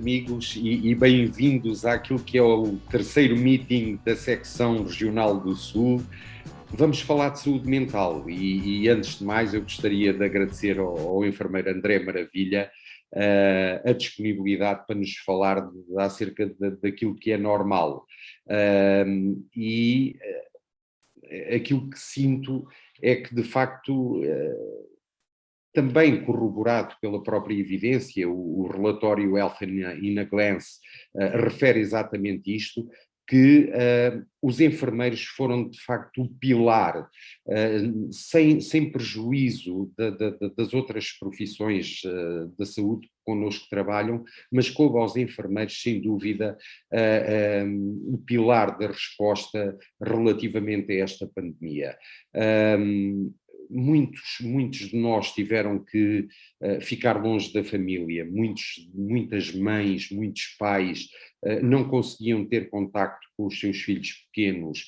amigos, e bem-vindos àquilo que é o terceiro meeting da secção regional do Sul. Vamos falar de saúde mental e antes de mais eu gostaria de agradecer ao enfermeiro André Maravilha a disponibilidade para nos falar acerca daquilo que é normal. Aquilo que sinto é que, de facto, também corroborado pela própria evidência, o relatório Health in a Glance refere exatamente isto, que os enfermeiros foram de facto o pilar, sem prejuízo das outras profissões da saúde que connosco trabalham, mas coube aos enfermeiros, sem dúvida, o pilar da resposta relativamente a esta pandemia. Muitos de nós tiveram que ficar longe da família, muitas mães, muitos pais não conseguiam ter contacto com os seus filhos pequenos,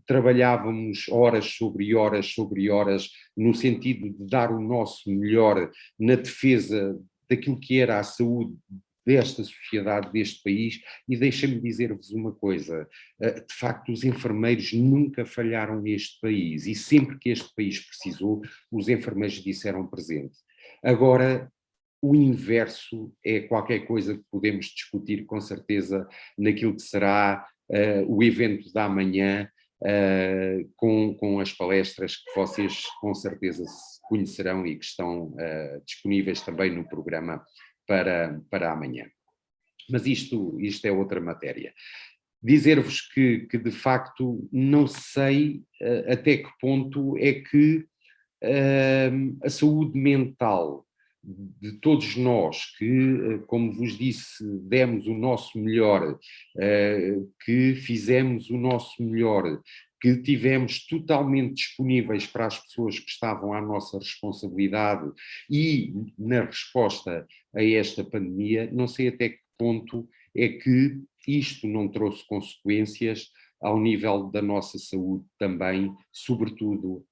trabalhávamos horas sobre horas no sentido de dar o nosso melhor na defesa daquilo que era a saúde desta sociedade, deste país, e deixem-me dizer-vos uma coisa, de facto os enfermeiros nunca falharam neste país, e sempre que este país precisou, os enfermeiros disseram presente. Agora, o inverso é qualquer coisa que podemos discutir com certeza naquilo que será o evento da manhã, com as palestras que vocês com certeza conhecerão e que estão disponíveis também no programa para amanhã. Mas isto é outra matéria. Dizer-vos que de facto não sei até que ponto é que a saúde mental de todos nós que, como vos disse, demos o nosso melhor, que fizemos o nosso melhor, que tivemos totalmente disponíveis para as pessoas que estavam à nossa responsabilidade e na resposta a esta pandemia, não sei até que ponto é que isto não trouxe consequências ao nível da nossa saúde também, sobretudo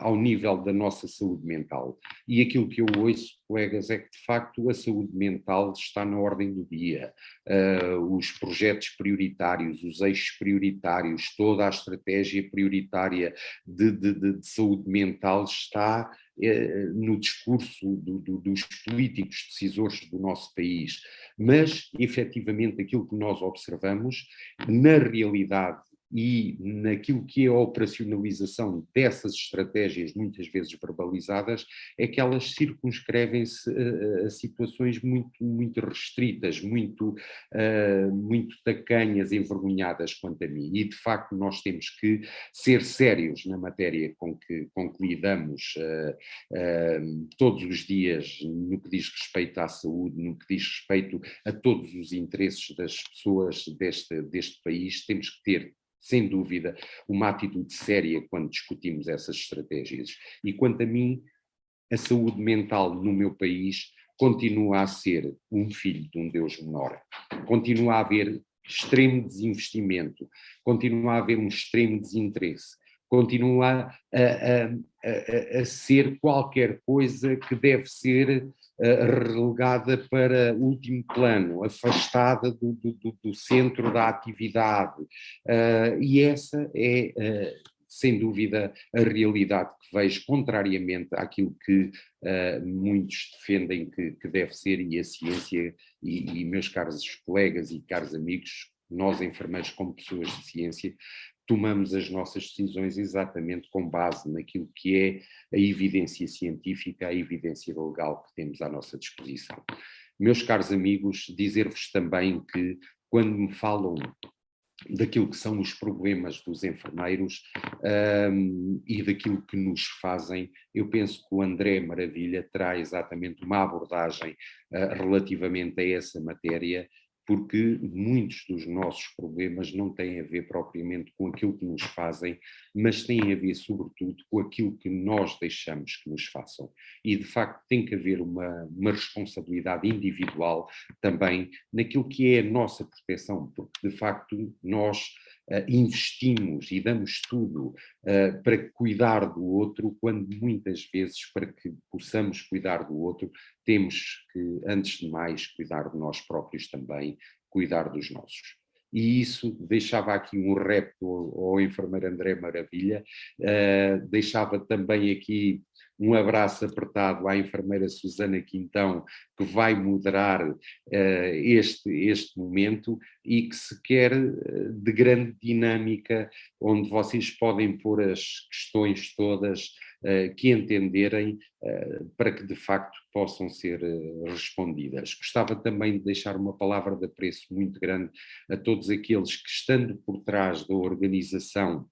ao nível da nossa saúde mental. E aquilo que eu ouço, colegas, é que de facto a saúde mental está na ordem do dia. Os projetos prioritários, os eixos prioritários, toda a estratégia prioritária de saúde mental está no discurso dos políticos decisores do nosso país. Mas, efetivamente, aquilo que nós observamos, na realidade, e naquilo que é a operacionalização dessas estratégias, muitas vezes verbalizadas, é que elas circunscrevem-se a situações muito restritas, muito tacanhas, envergonhadas quanto a mim. E, de facto, nós temos que ser sérios na matéria com que lidamos todos os dias, no que diz respeito à saúde, no que diz respeito a todos os interesses das pessoas deste país. Temos que ter, sem dúvida, uma atitude séria quando discutimos essas estratégias. E quanto a mim, a saúde mental no meu país continua a ser um filho de um Deus menor. Continua a haver extremo desinvestimento, continua a haver um extremo desinteresse, continua a ser qualquer coisa que deve ser relegada para último plano, afastada do centro da atividade. E essa é, sem dúvida, a realidade que vejo, contrariamente àquilo que muitos defendem que deve ser, e a ciência, e meus caros colegas e caros amigos, nós enfermeiros como pessoas de ciência, tomamos as nossas decisões exatamente com base naquilo que é a evidência científica, a evidência legal que temos à nossa disposição. Meus caros amigos, dizer-vos também que quando me falam daquilo que são os problemas dos enfermeiros e daquilo que nos fazem, eu penso que o André Maravilha terá exatamente uma abordagem relativamente a essa matéria, porque muitos dos nossos problemas não têm a ver propriamente com aquilo que nos fazem, mas têm a ver sobretudo com aquilo que nós deixamos que nos façam. E de facto tem que haver uma responsabilidade individual também naquilo que é a nossa proteção, porque de facto nós investimos e damos tudo para cuidar do outro, quando muitas vezes, para que possamos cuidar do outro, temos que, antes de mais, cuidar de nós próprios também, cuidar dos nossos. E isso deixava aqui um repto ao enfermeiro André Maravilha, deixava também aqui um abraço apertado à enfermeira Susana Quintão, que vai moderar este momento e que se quer de grande dinâmica, onde vocês podem pôr as questões todas que entenderem, para que de facto possam ser respondidas. Gostava também de deixar uma palavra de apreço muito grande a todos aqueles que, estando por trás da organização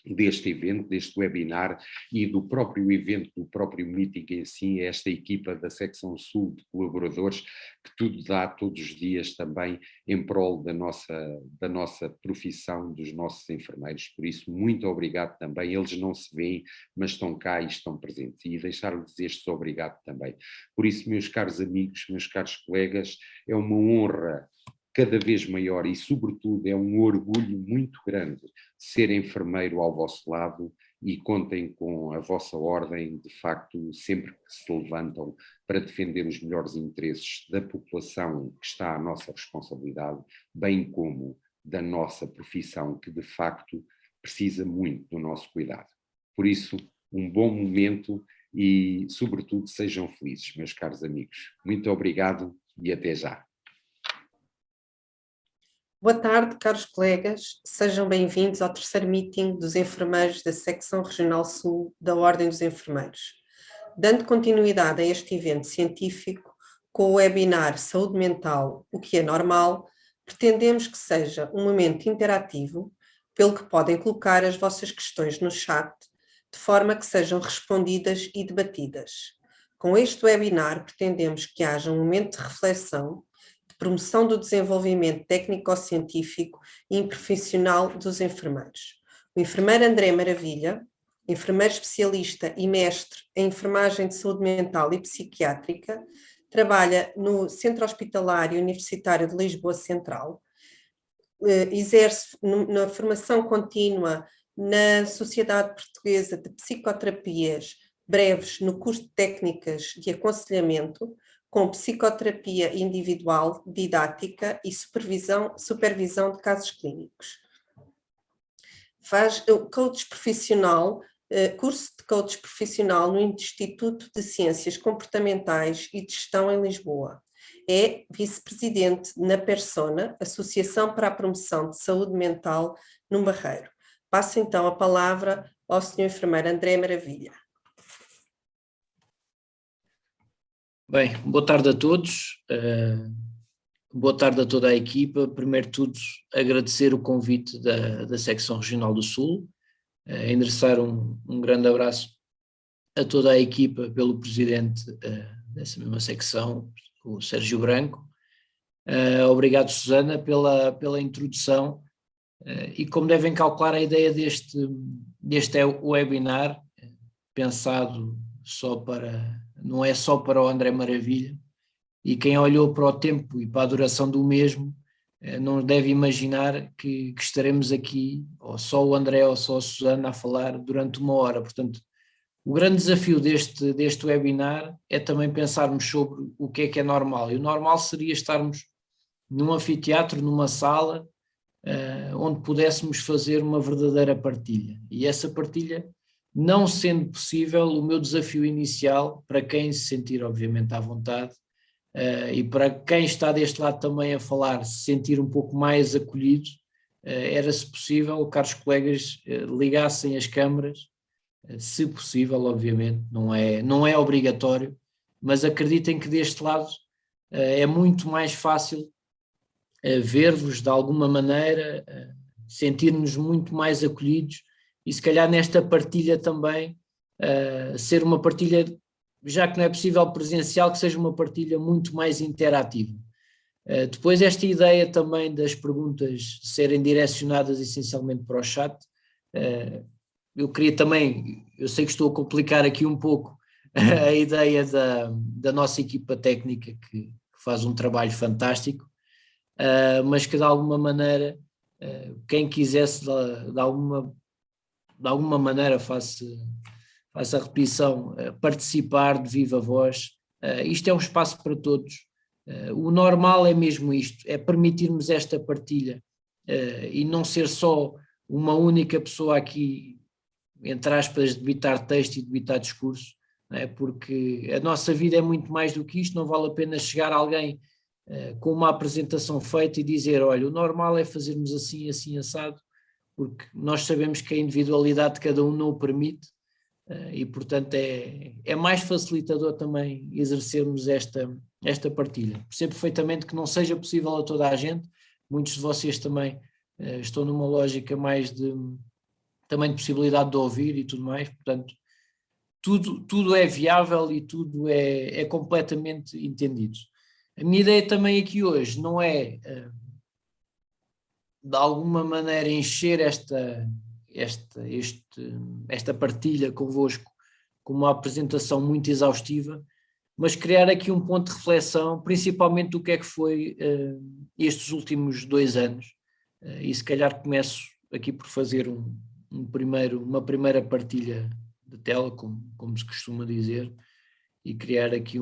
deste evento, deste webinar e do próprio evento, do próprio meeting em si, esta equipa da secção sul de colaboradores, que tudo dá todos os dias também em prol da nossa profissão, dos nossos enfermeiros. Por isso, muito obrigado também. Eles não se veem, mas estão cá e estão presentes. E deixar-lhes este obrigado também. Por isso, meus caros amigos, meus caros colegas, é uma honra cada vez maior e, sobretudo, é um orgulho muito grande ser enfermeiro ao vosso lado, e contem com a vossa ordem, de facto, sempre que se levantam para defender os melhores interesses da população que está à nossa responsabilidade, bem como da nossa profissão, que de facto precisa muito do nosso cuidado. Por isso, um bom momento e, sobretudo, sejam felizes, meus caros amigos. Muito obrigado e até já. Boa tarde, caros colegas. Sejam bem-vindos ao terceiro meeting dos enfermeiros da Secção Regional Sul da Ordem dos Enfermeiros. Dando continuidade a este evento científico, com o webinar Saúde Mental, o que é normal, pretendemos que seja um momento interativo, pelo que podem colocar as vossas questões no chat, de forma que sejam respondidas e debatidas. Com este webinar, pretendemos que haja um momento de reflexão, promoção do desenvolvimento técnico-científico e profissional dos enfermeiros. O enfermeiro André Maravilha, enfermeiro especialista e mestre em enfermagem de saúde mental e psiquiátrica, trabalha no Centro Hospitalar e Universitário de Lisboa Central, exerce na formação contínua na Sociedade Portuguesa de Psicoterapias breves no curso de técnicas de aconselhamento, com psicoterapia individual, didática e supervisão de casos clínicos. Faz o coach profissional, curso de coach profissional no Instituto de Ciências Comportamentais e de Gestão em Lisboa. É vice-presidente na Persona, Associação para a Promoção de Saúde Mental no Barreiro. Passo então a palavra ao Sr. Enfermeiro André Maravilha. Bem, boa tarde a todos, boa tarde a toda a equipa. Primeiro de tudo, agradecer o convite da Secção Regional do Sul, endereçar um grande abraço a toda a equipa pelo presidente dessa mesma secção, o Sérgio Branco. Obrigado, Susana, pela introdução, e como devem calcular, a ideia deste webinar, pensado não é só para o André Maravilha, e quem olhou para o tempo e para a duração do mesmo não deve imaginar que estaremos aqui, ou só o André ou só a Susana, a falar durante 1 hora. Portanto, o grande desafio deste webinar é também pensarmos sobre o que é normal, e o normal seria estarmos num anfiteatro, numa sala, onde pudéssemos fazer uma verdadeira partilha, e essa partilha, não sendo possível, o meu desafio inicial, para quem se sentir obviamente à vontade, e para quem está deste lado também a falar, se sentir um pouco mais acolhido, era, se possível, caros colegas, ligassem as câmaras, se possível, obviamente, não é obrigatório, mas acreditem que deste lado é muito mais fácil ver-vos de alguma maneira, sentir-nos muito mais acolhidos, e se calhar nesta partilha também ser uma partilha, já que não é possível presencial, que seja uma partilha muito mais interativa. Depois, esta ideia também das perguntas serem direcionadas essencialmente para o chat, eu queria também, eu sei que estou a complicar aqui um pouco a ideia da nossa equipa técnica, que faz um trabalho fantástico, mas que de alguma maneira Quem quisesse de alguma maneira, faça a repetição, participar de viva voz. Isto é um espaço para todos. O normal é mesmo isto, é permitirmos esta partilha e não ser só uma única pessoa aqui, entre aspas, debitar texto e debitar discurso, não é? Porque a nossa vida é muito mais do que isto, não vale a pena chegar alguém com uma apresentação feita e dizer, olha, o normal é fazermos assim, assim, assado, porque nós sabemos que a individualidade de cada um não o permite e, portanto, é mais facilitador também exercermos esta partilha. Percebo perfeitamente que não seja possível a toda a gente, muitos de vocês também estão numa lógica mais também de possibilidade de ouvir e tudo mais, portanto, tudo é viável e tudo é completamente entendido. A minha ideia também aqui hoje não é, de alguma maneira, encher esta partilha convosco com uma apresentação muito exaustiva, mas criar aqui um ponto de reflexão, principalmente do que é que foi estes últimos 2 anos. E se calhar começo aqui por fazer uma primeira partilha de tela, como se costuma dizer, e criar aqui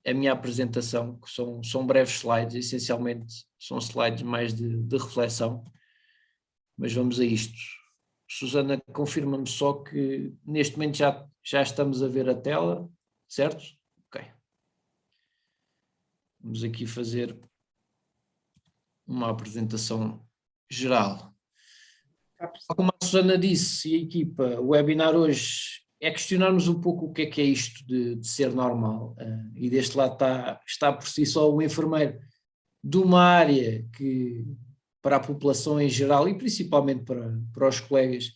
a minha apresentação, que são breves slides, essencialmente são slides mais de reflexão, mas vamos a isto. Susana, confirma-me só que neste momento já estamos a ver a tela, certo? Ok. Vamos aqui fazer uma apresentação geral. Como a Susana disse, e a equipa, o webinar hoje é questionarmos um pouco o que é isto de ser normal. E deste lado está por si só o enfermeiro de uma área que, para a população em geral e principalmente para os colegas,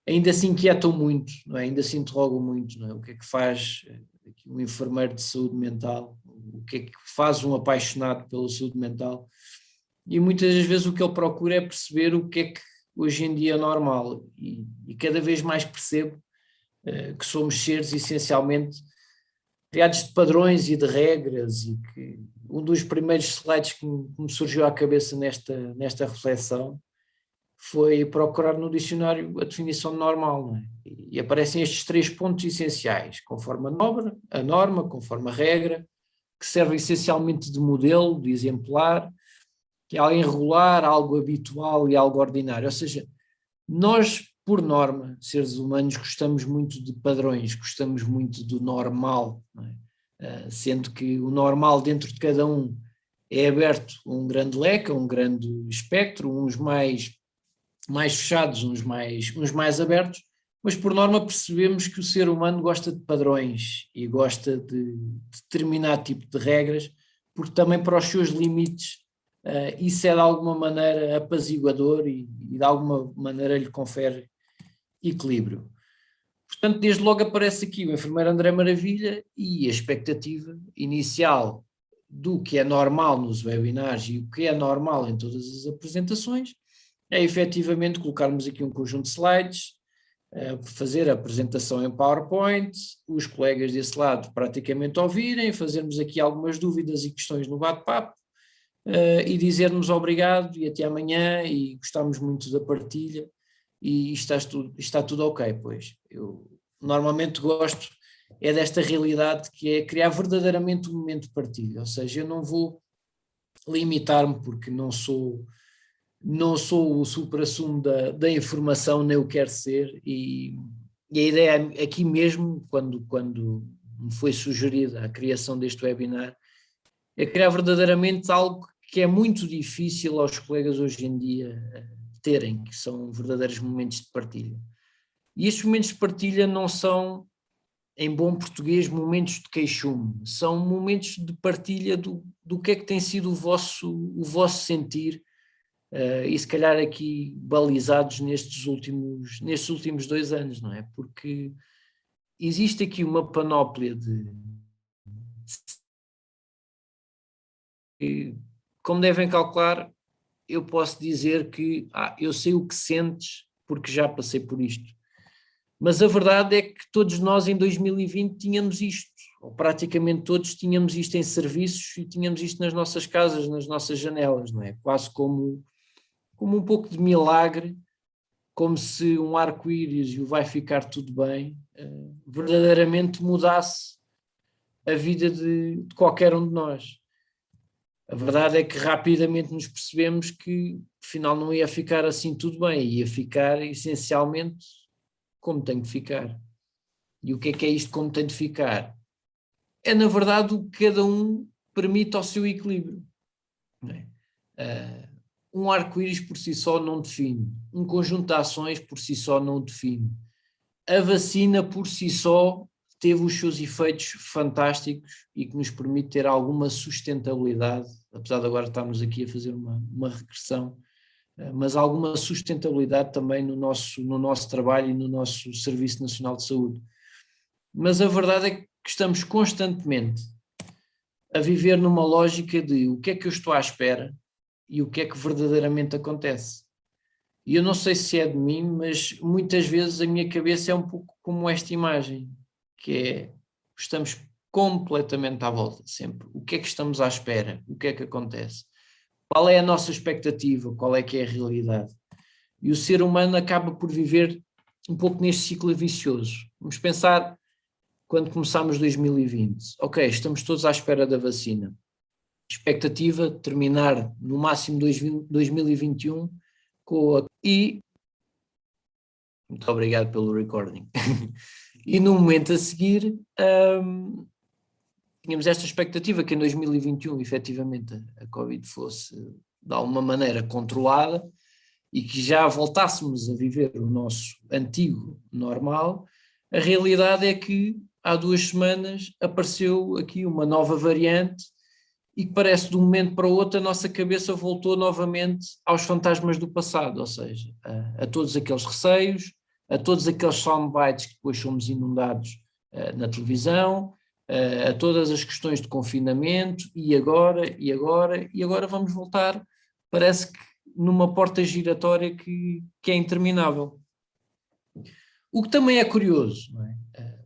ainda se inquietam muito, não é? Ainda se interrogam muito, não é? O que é que faz aqui um enfermeiro de saúde mental, o que é que faz um apaixonado pela saúde mental, e muitas das vezes o que ele procura é perceber o que é que hoje em dia é normal, e cada vez mais percebo que somos seres essencialmente criados de padrões e de regras, e que um dos primeiros slides que me surgiu à cabeça nesta reflexão foi procurar no dicionário a definição de normal, não é? E aparecem estes 3 pontos essenciais, conforme a norma, conforme a regra, que serve essencialmente de modelo, de exemplar, que é algo regular, algo habitual e algo ordinário. Ou seja, nós, por norma, seres humanos, gostamos muito de padrões, gostamos muito do normal, não é? Sendo que o normal dentro de cada um é aberto a um grande leque, a um grande espectro, uns mais fechados, uns mais abertos, mas por norma percebemos que o ser humano gosta de padrões e gosta de determinado tipo de regras, porque também para os seus limites isso é de alguma maneira apaziguador e de alguma maneira lhe confere equilíbrio. Portanto, desde logo aparece aqui o enfermeiro André Maravilha, e a expectativa inicial do que é normal nos webinars e o que é normal em todas as apresentações é efetivamente colocarmos aqui um conjunto de slides, fazer a apresentação em PowerPoint, os colegas desse lado praticamente ouvirem, fazermos aqui algumas dúvidas e questões no bate-papo, e dizermos obrigado e até amanhã e gostamos muito da partilha e está tudo ok. Pois eu normalmente gosto desta realidade, que é criar verdadeiramente um momento de partilha, ou seja, eu não vou limitar-me, porque não sou o supra-sumo da informação, nem o quero ser, e a ideia aqui mesmo, quando me foi sugerida a criação deste webinar, é criar verdadeiramente algo que é muito difícil aos colegas hoje em dia terem, que são verdadeiros momentos de partilha. E estes momentos de partilha não são, em bom português, momentos de queixume, são momentos de partilha do que é que tem sido o vosso sentir, e se calhar aqui balizados nestes últimos 2 anos, não é? Porque existe aqui uma panóplia como devem calcular, eu posso dizer que eu sei o que sentes porque já passei por isto. Mas a verdade é que todos nós em 2020 tínhamos isto, ou praticamente todos tínhamos isto em serviços e tínhamos isto nas nossas casas, nas nossas janelas, não é? Quase como como um pouco de milagre, como se um arco-íris e o vai ficar tudo bem, verdadeiramente mudasse a vida de qualquer um de nós. A verdade é que rapidamente nos percebemos que afinal não ia ficar assim tudo bem, ia ficar essencialmente como tem de ficar. E o que é isto como tem de ficar? É na verdade o que cada um permite ao seu equilíbrio. Não é? Um arco-íris por si só não define, um conjunto de ações por si só não define. A vacina por si só teve os seus efeitos fantásticos e que nos permite ter alguma sustentabilidade, apesar de agora estarmos aqui a fazer uma regressão, mas alguma sustentabilidade também no nosso trabalho e no nosso Serviço Nacional de Saúde. Mas a verdade é que estamos constantemente a viver numa lógica de o que é que eu estou à espera e o que é que verdadeiramente acontece. E eu não sei se é de mim, mas muitas vezes a minha cabeça é um pouco como esta imagem, que é, estamos completamente à volta, sempre. O que é que estamos à espera? O que é que acontece? Qual é a nossa expectativa? Qual é que é a realidade? E o ser humano acaba por viver um pouco neste ciclo vicioso. Vamos pensar quando começámos 2020. Ok, estamos todos à espera da vacina. Expectativa de terminar no máximo 2021 com a... E... Muito obrigado pelo recording. E no momento a seguir tínhamos esta expectativa que em 2021 efetivamente a Covid fosse de alguma maneira controlada e que já voltássemos a viver o nosso antigo normal. A realidade é que há 2 semanas apareceu aqui uma nova variante e que parece de um momento para o outro a nossa cabeça voltou novamente aos fantasmas do passado, ou seja, a todos aqueles receios, a todos aqueles soundbites que depois somos inundados na televisão, a todas as questões de confinamento, e agora vamos voltar, parece que numa porta giratória que é interminável. O que também é curioso, não é?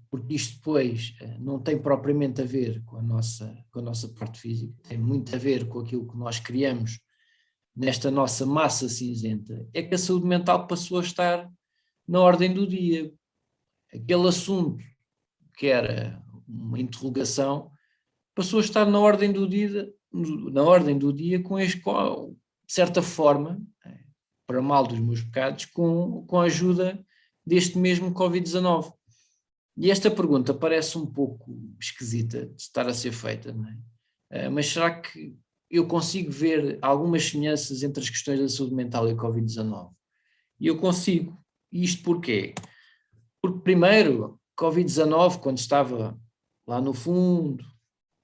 Porque isto depois não tem propriamente a ver com a nossa parte física, tem muito a ver com aquilo que nós criamos nesta nossa massa cinzenta, é que a saúde mental passou a estar na ordem do dia. Aquele assunto que era uma interrogação passou a estar na ordem do dia com de certa forma, para mal dos meus pecados, com a ajuda deste mesmo Covid-19. E esta pergunta parece um pouco esquisita de estar a ser feita, não é? Mas será que eu consigo ver algumas semelhanças entre as questões da saúde mental e a Covid-19? E eu consigo. E isto porquê? Porque primeiro, Covid-19, quando estava lá no fundo,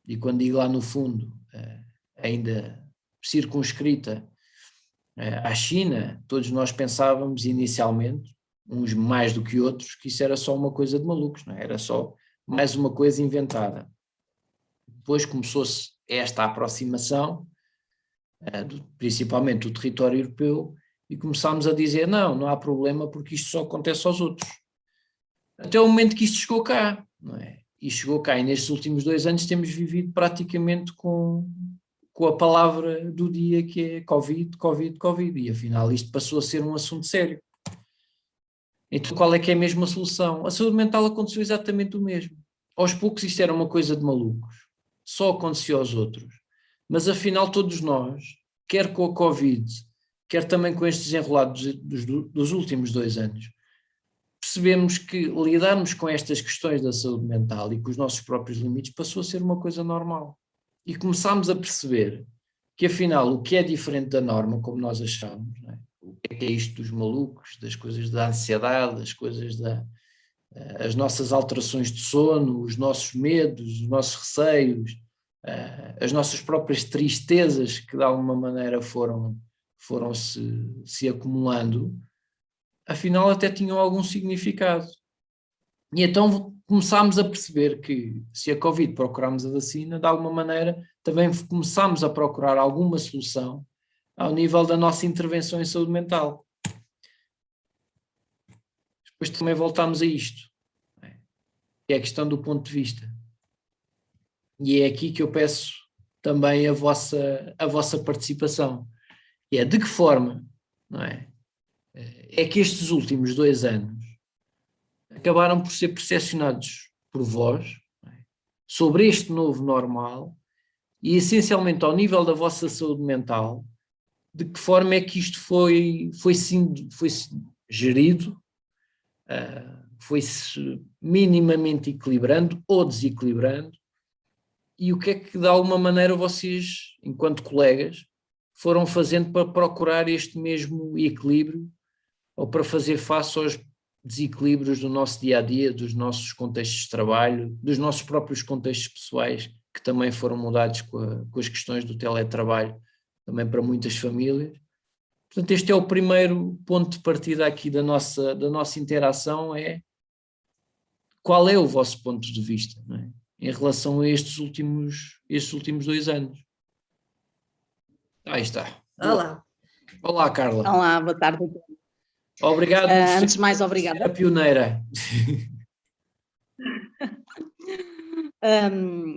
e quando digo lá no fundo, ainda circunscrita à China, todos nós pensávamos inicialmente, uns mais do que outros, que isso era só uma coisa de malucos, não é? Era só mais uma coisa inventada. Depois começou-se esta aproximação, principalmente do território europeu, e começámos a dizer, não há problema porque isto só acontece aos outros. Até o momento que isto chegou cá, não é? E chegou cá, e nestes últimos 2 anos temos vivido praticamente com a palavra do dia, que é Covid, Covid, Covid, e afinal isto passou a ser um assunto sério. Então qual é que é mesmo a solução? A saúde mental aconteceu exatamente o mesmo. Aos poucos isto era uma coisa de malucos, só acontecia aos outros. Mas afinal todos nós, quer com a Covid, quer também com estes desenrolados dos últimos 2 anos, percebemos que lidarmos com estas questões da saúde mental e com os nossos próprios limites passou a ser uma coisa normal. E começámos a perceber que afinal o que é diferente da norma, como nós achávamos, não é? O que é isto dos malucos, das coisas da ansiedade, as coisas as nossas alterações de sono, os nossos medos, os nossos receios, as nossas próprias tristezas que de alguma maneira foram se acumulando, afinal até tinham algum significado. E então começámos a perceber que se a Covid procurarmos a vacina, de alguma maneira também começámos a procurar alguma solução ao nível da nossa intervenção em saúde mental. Depois também voltámos a isto, que é a questão do ponto de vista. E é aqui que eu peço também a vossa participação. E é de que forma não é? É que estes últimos 2 anos acabaram por ser percepcionados por vós, não é? Sobre este novo normal e essencialmente ao nível da vossa saúde mental, de que forma é que isto foi gerido, foi-se minimamente equilibrando ou desequilibrando, e o que é que de alguma maneira vocês, enquanto colegas, foram fazendo para procurar este mesmo equilíbrio ou para fazer face aos desequilíbrios do nosso dia-a-dia, dos nossos contextos de trabalho, dos nossos próprios contextos pessoais, que também foram mudados com as questões do teletrabalho, também para muitas famílias. Portanto, este é o primeiro ponto de partida aqui da nossa interação, é qual é o vosso ponto de vista, não é? Em relação a estes últimos 2 anos. Aí está. Olá. Olá, Carla. Olá, boa tarde. Obrigado por Antes de mais, obrigada. ser a pioneira.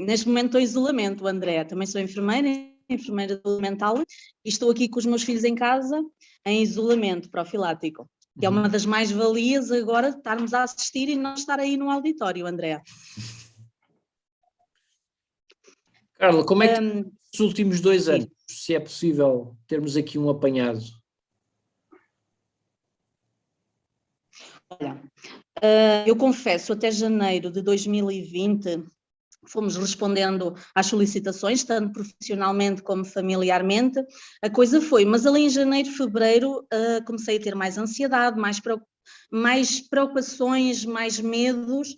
Neste momento estou em isolamento, André. Também sou enfermeira de saúde mental, e estou aqui com os meus filhos em casa, em isolamento profilático, que é uma das mais-valias agora de estarmos a assistir e não estar aí no auditório, André. Carla, como é que nos últimos 2 anos, se é possível termos aqui um apanhado? Olha, eu confesso, até janeiro de 2020 fomos respondendo às solicitações, tanto profissionalmente como familiarmente, a coisa foi, mas ali em janeiro, fevereiro, comecei a ter mais ansiedade, mais preocupações, mais medos.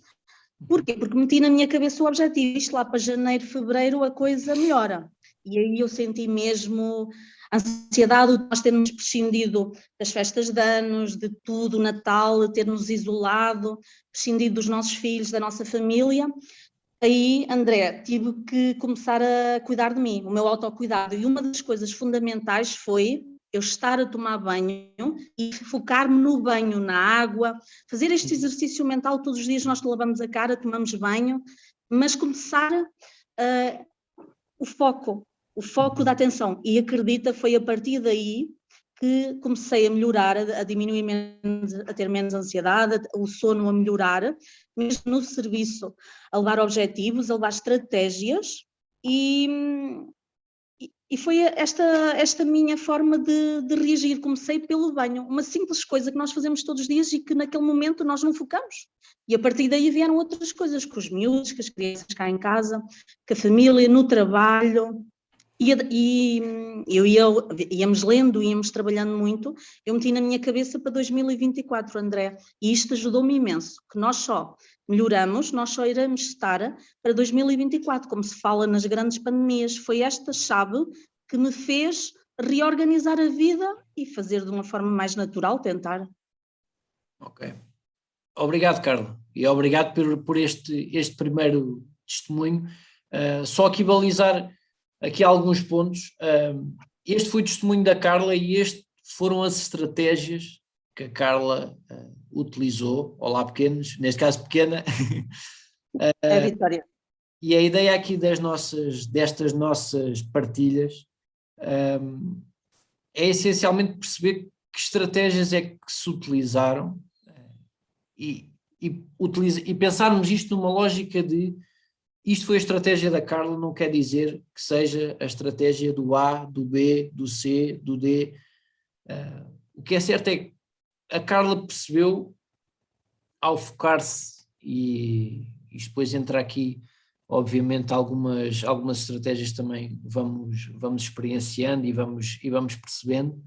Porquê? Porque meti na minha cabeça o objetivo, isto lá para janeiro, fevereiro a coisa melhora. E aí eu senti mesmo ansiedade de nós termos prescindido das festas de anos, de tudo, Natal, termos isolado, prescindido dos nossos filhos, da nossa família. Aí, André, tive que começar a cuidar de mim, o meu autocuidado. E uma das coisas fundamentais foi eu estar a tomar banho e focar-me no banho, na água, fazer este exercício mental todos os dias. Nós lavamos a cara, tomamos banho, mas começar o foco da atenção. E acredita, foi a partir daí que comecei a melhorar, a diminuir menos, a ter menos ansiedade, o sono a melhorar, mesmo no serviço, a levar objetivos, a levar estratégias, e foi esta minha forma de reagir. Comecei pelo banho, uma simples coisa que nós fazemos todos os dias e que naquele momento nós não focamos. E a partir daí vieram outras coisas, com os miúdos, com as crianças cá em casa, com a família, no trabalho. E íamos lendo, íamos trabalhando muito. Eu meti na minha cabeça para 2024, André, e isto ajudou-me imenso, que nós só melhoramos, nós só iremos estar para 2024, como se fala nas grandes pandemias. Foi esta chave que me fez reorganizar a vida e fazer de uma forma mais natural, tentar. Ok. Obrigado, Carla, e obrigado por este primeiro testemunho. Só aqui balizar aqui alguns pontos. Este foi o testemunho da Carla e este foram as estratégias que a Carla utilizou. Olá, pequenos, neste caso pequena. É a Vitória. E a ideia aqui destas nossas partilhas é essencialmente perceber que estratégias é que se utilizaram e pensarmos isto numa lógica de isto foi a estratégia da Carla, não quer dizer que seja a estratégia do A, do B, do C, do D. O que é certo é que a Carla percebeu, ao focar-se, e isto depois entra aqui, obviamente, algumas estratégias também vamos experienciando e vamos percebendo,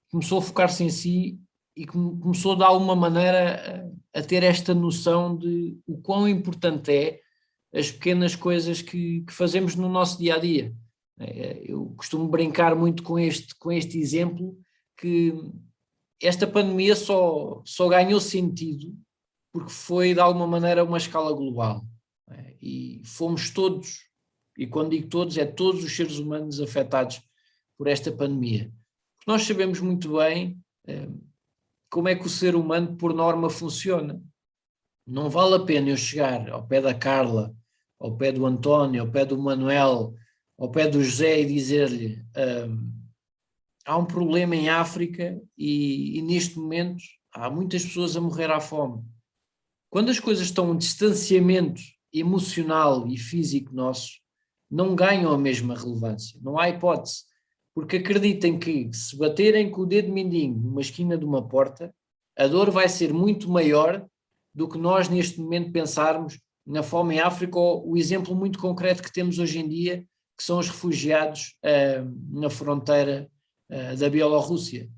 começou a focar-se em si e começou de alguma maneira a ter esta noção de o quão importante é as pequenas coisas que fazemos no nosso dia-a-dia. Eu costumo brincar muito com este exemplo, que esta pandemia só ganhou sentido porque foi de alguma maneira uma escala global. E fomos todos, e quando digo todos, é todos os seres humanos afetados por esta pandemia. Nós sabemos muito bem como é que o ser humano, por norma, funciona. Não vale a pena eu chegar ao pé da Carla, ao pé do António, ao pé do Manuel, ao pé do José e dizer-lhe há um problema em África e neste momento há muitas pessoas a morrer à fome. Quando as coisas estão um distanciamento emocional e físico nosso, não ganham a mesma relevância, não há hipótese, porque acreditem que se baterem com o dedo mindinho numa esquina de uma porta, a dor vai ser muito maior do que nós neste momento pensarmos na fome em África, ou o exemplo muito concreto que temos hoje em dia, que são os refugiados na fronteira da Bielorrússia.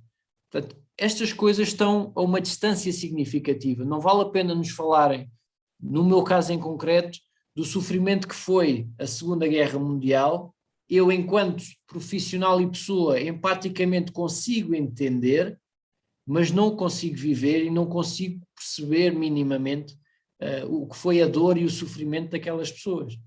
Portanto, estas coisas estão a uma distância significativa. Não vale a pena nos falarem, no meu caso em concreto, do sofrimento que foi a Segunda Guerra Mundial. Eu, enquanto profissional e pessoa, empaticamente consigo entender, mas não consigo viver e não consigo perceber minimamente o que foi a dor e o sofrimento daquelas pessoas.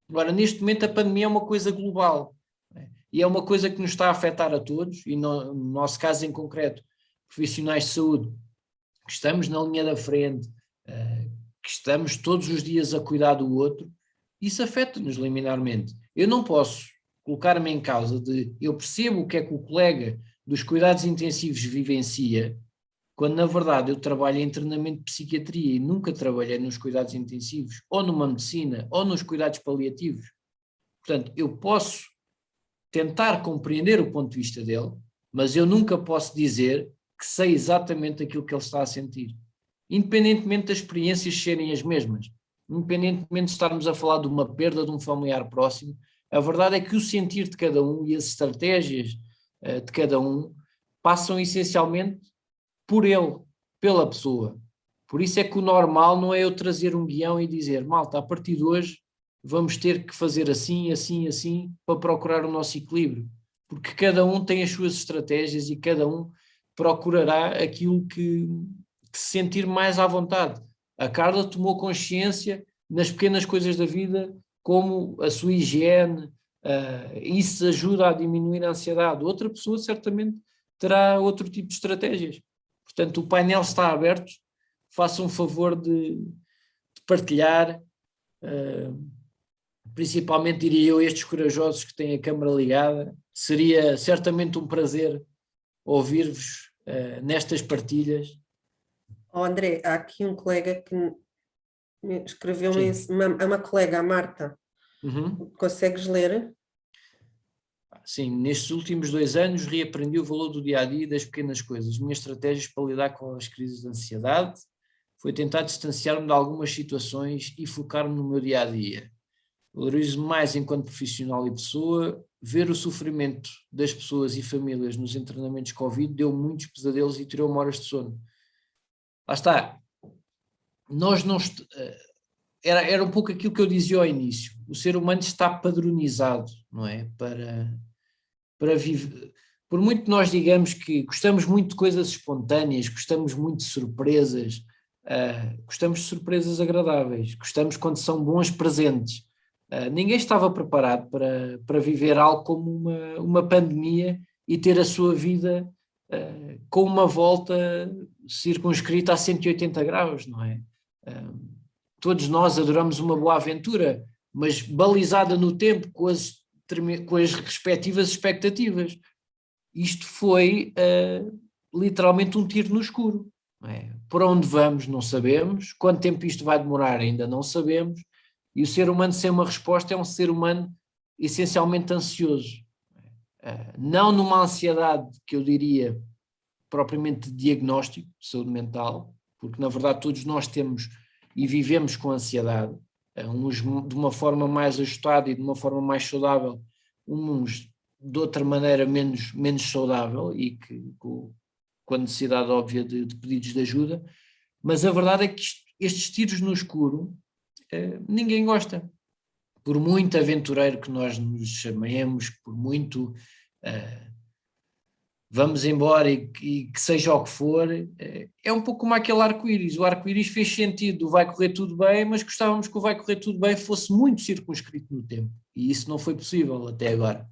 Agora, neste momento, a pandemia é uma coisa global, né? E é uma coisa que nos está a afetar a todos, e no nosso caso em concreto, profissionais de saúde, que estamos na linha da frente, que estamos todos os dias a cuidar do outro, isso afeta-nos liminarmente. Eu não posso colocar-me em causa de eu percebo o que é que o colega dos cuidados intensivos vivencia, quando na verdade eu trabalho em treinamento de psiquiatria e nunca trabalhei nos cuidados intensivos, ou numa medicina, ou nos cuidados paliativos. Portanto, eu posso tentar compreender o ponto de vista dele, mas eu nunca posso dizer que sei exatamente aquilo que ele está a sentir, independentemente das experiências serem as mesmas, independentemente de estarmos a falar de uma perda de um familiar próximo. A verdade é que o sentir de cada um e as estratégias de cada um passam essencialmente por ele, pela pessoa. Por isso é que o normal não é eu trazer um guião e dizer, malta, a partir de hoje vamos ter que fazer assim, assim, assim, para procurar o nosso equilíbrio. Porque cada um tem as suas estratégias e cada um procurará aquilo que se sentir mais à vontade. A Carla tomou consciência nas pequenas coisas da vida, como a sua higiene, isso ajuda a diminuir a ansiedade. Outra pessoa certamente terá outro tipo de estratégias. Portanto, o painel está aberto, façam um favor de partilhar, principalmente diria eu, estes corajosos que têm a câmara ligada. Seria certamente um prazer ouvir-vos nestas partilhas. Oh, André, há aqui um colega que escreveu uma colega, a Marta. Uhum. Consegues ler? Sim, nestes últimos 2 anos reaprendi o valor do dia-a-dia e das pequenas coisas. Minhas estratégias para lidar com as crises de ansiedade foi tentar distanciar-me de algumas situações e focar-me no meu dia-a-dia. Valorizo mais enquanto profissional e pessoa. Ver o sofrimento das pessoas e famílias nos internamentos Covid deu muitos pesadelos e tirou-me horas de sono. Lá está. Nós não... Era um pouco aquilo que eu dizia ao início. O ser humano está padronizado, não é? Para viver. Por muito que nós digamos que gostamos muito de coisas espontâneas, gostamos muito de surpresas, gostamos de surpresas agradáveis, gostamos quando são bons presentes. Ninguém estava preparado para viver algo como uma pandemia e ter a sua vida com uma volta circunscrita a 180 graus, não é? Todos nós adoramos uma boa aventura, mas balizada no tempo com as respectivas expectativas. Isto foi literalmente um tiro no escuro. Não é? Por onde vamos não sabemos, quanto tempo isto vai demorar ainda não sabemos, e o ser humano sem uma resposta é um ser humano essencialmente ansioso. Não numa ansiedade que eu diria propriamente de diagnóstico de saúde mental, porque na verdade todos nós temos e vivemos com ansiedade, uns de uma forma mais ajustada e de uma forma mais saudável, uns de outra maneira menos saudável e com a necessidade óbvia de pedidos de ajuda, mas a verdade é que estes tiros no escuro ninguém gosta. Por muito aventureiro que nós nos chamemos, por muito vamos embora e que seja o que for, é um pouco como aquele arco-íris. O arco-íris fez sentido, vai correr tudo bem, mas gostávamos que o vai correr tudo bem fosse muito circunscrito no tempo, e isso não foi possível até agora.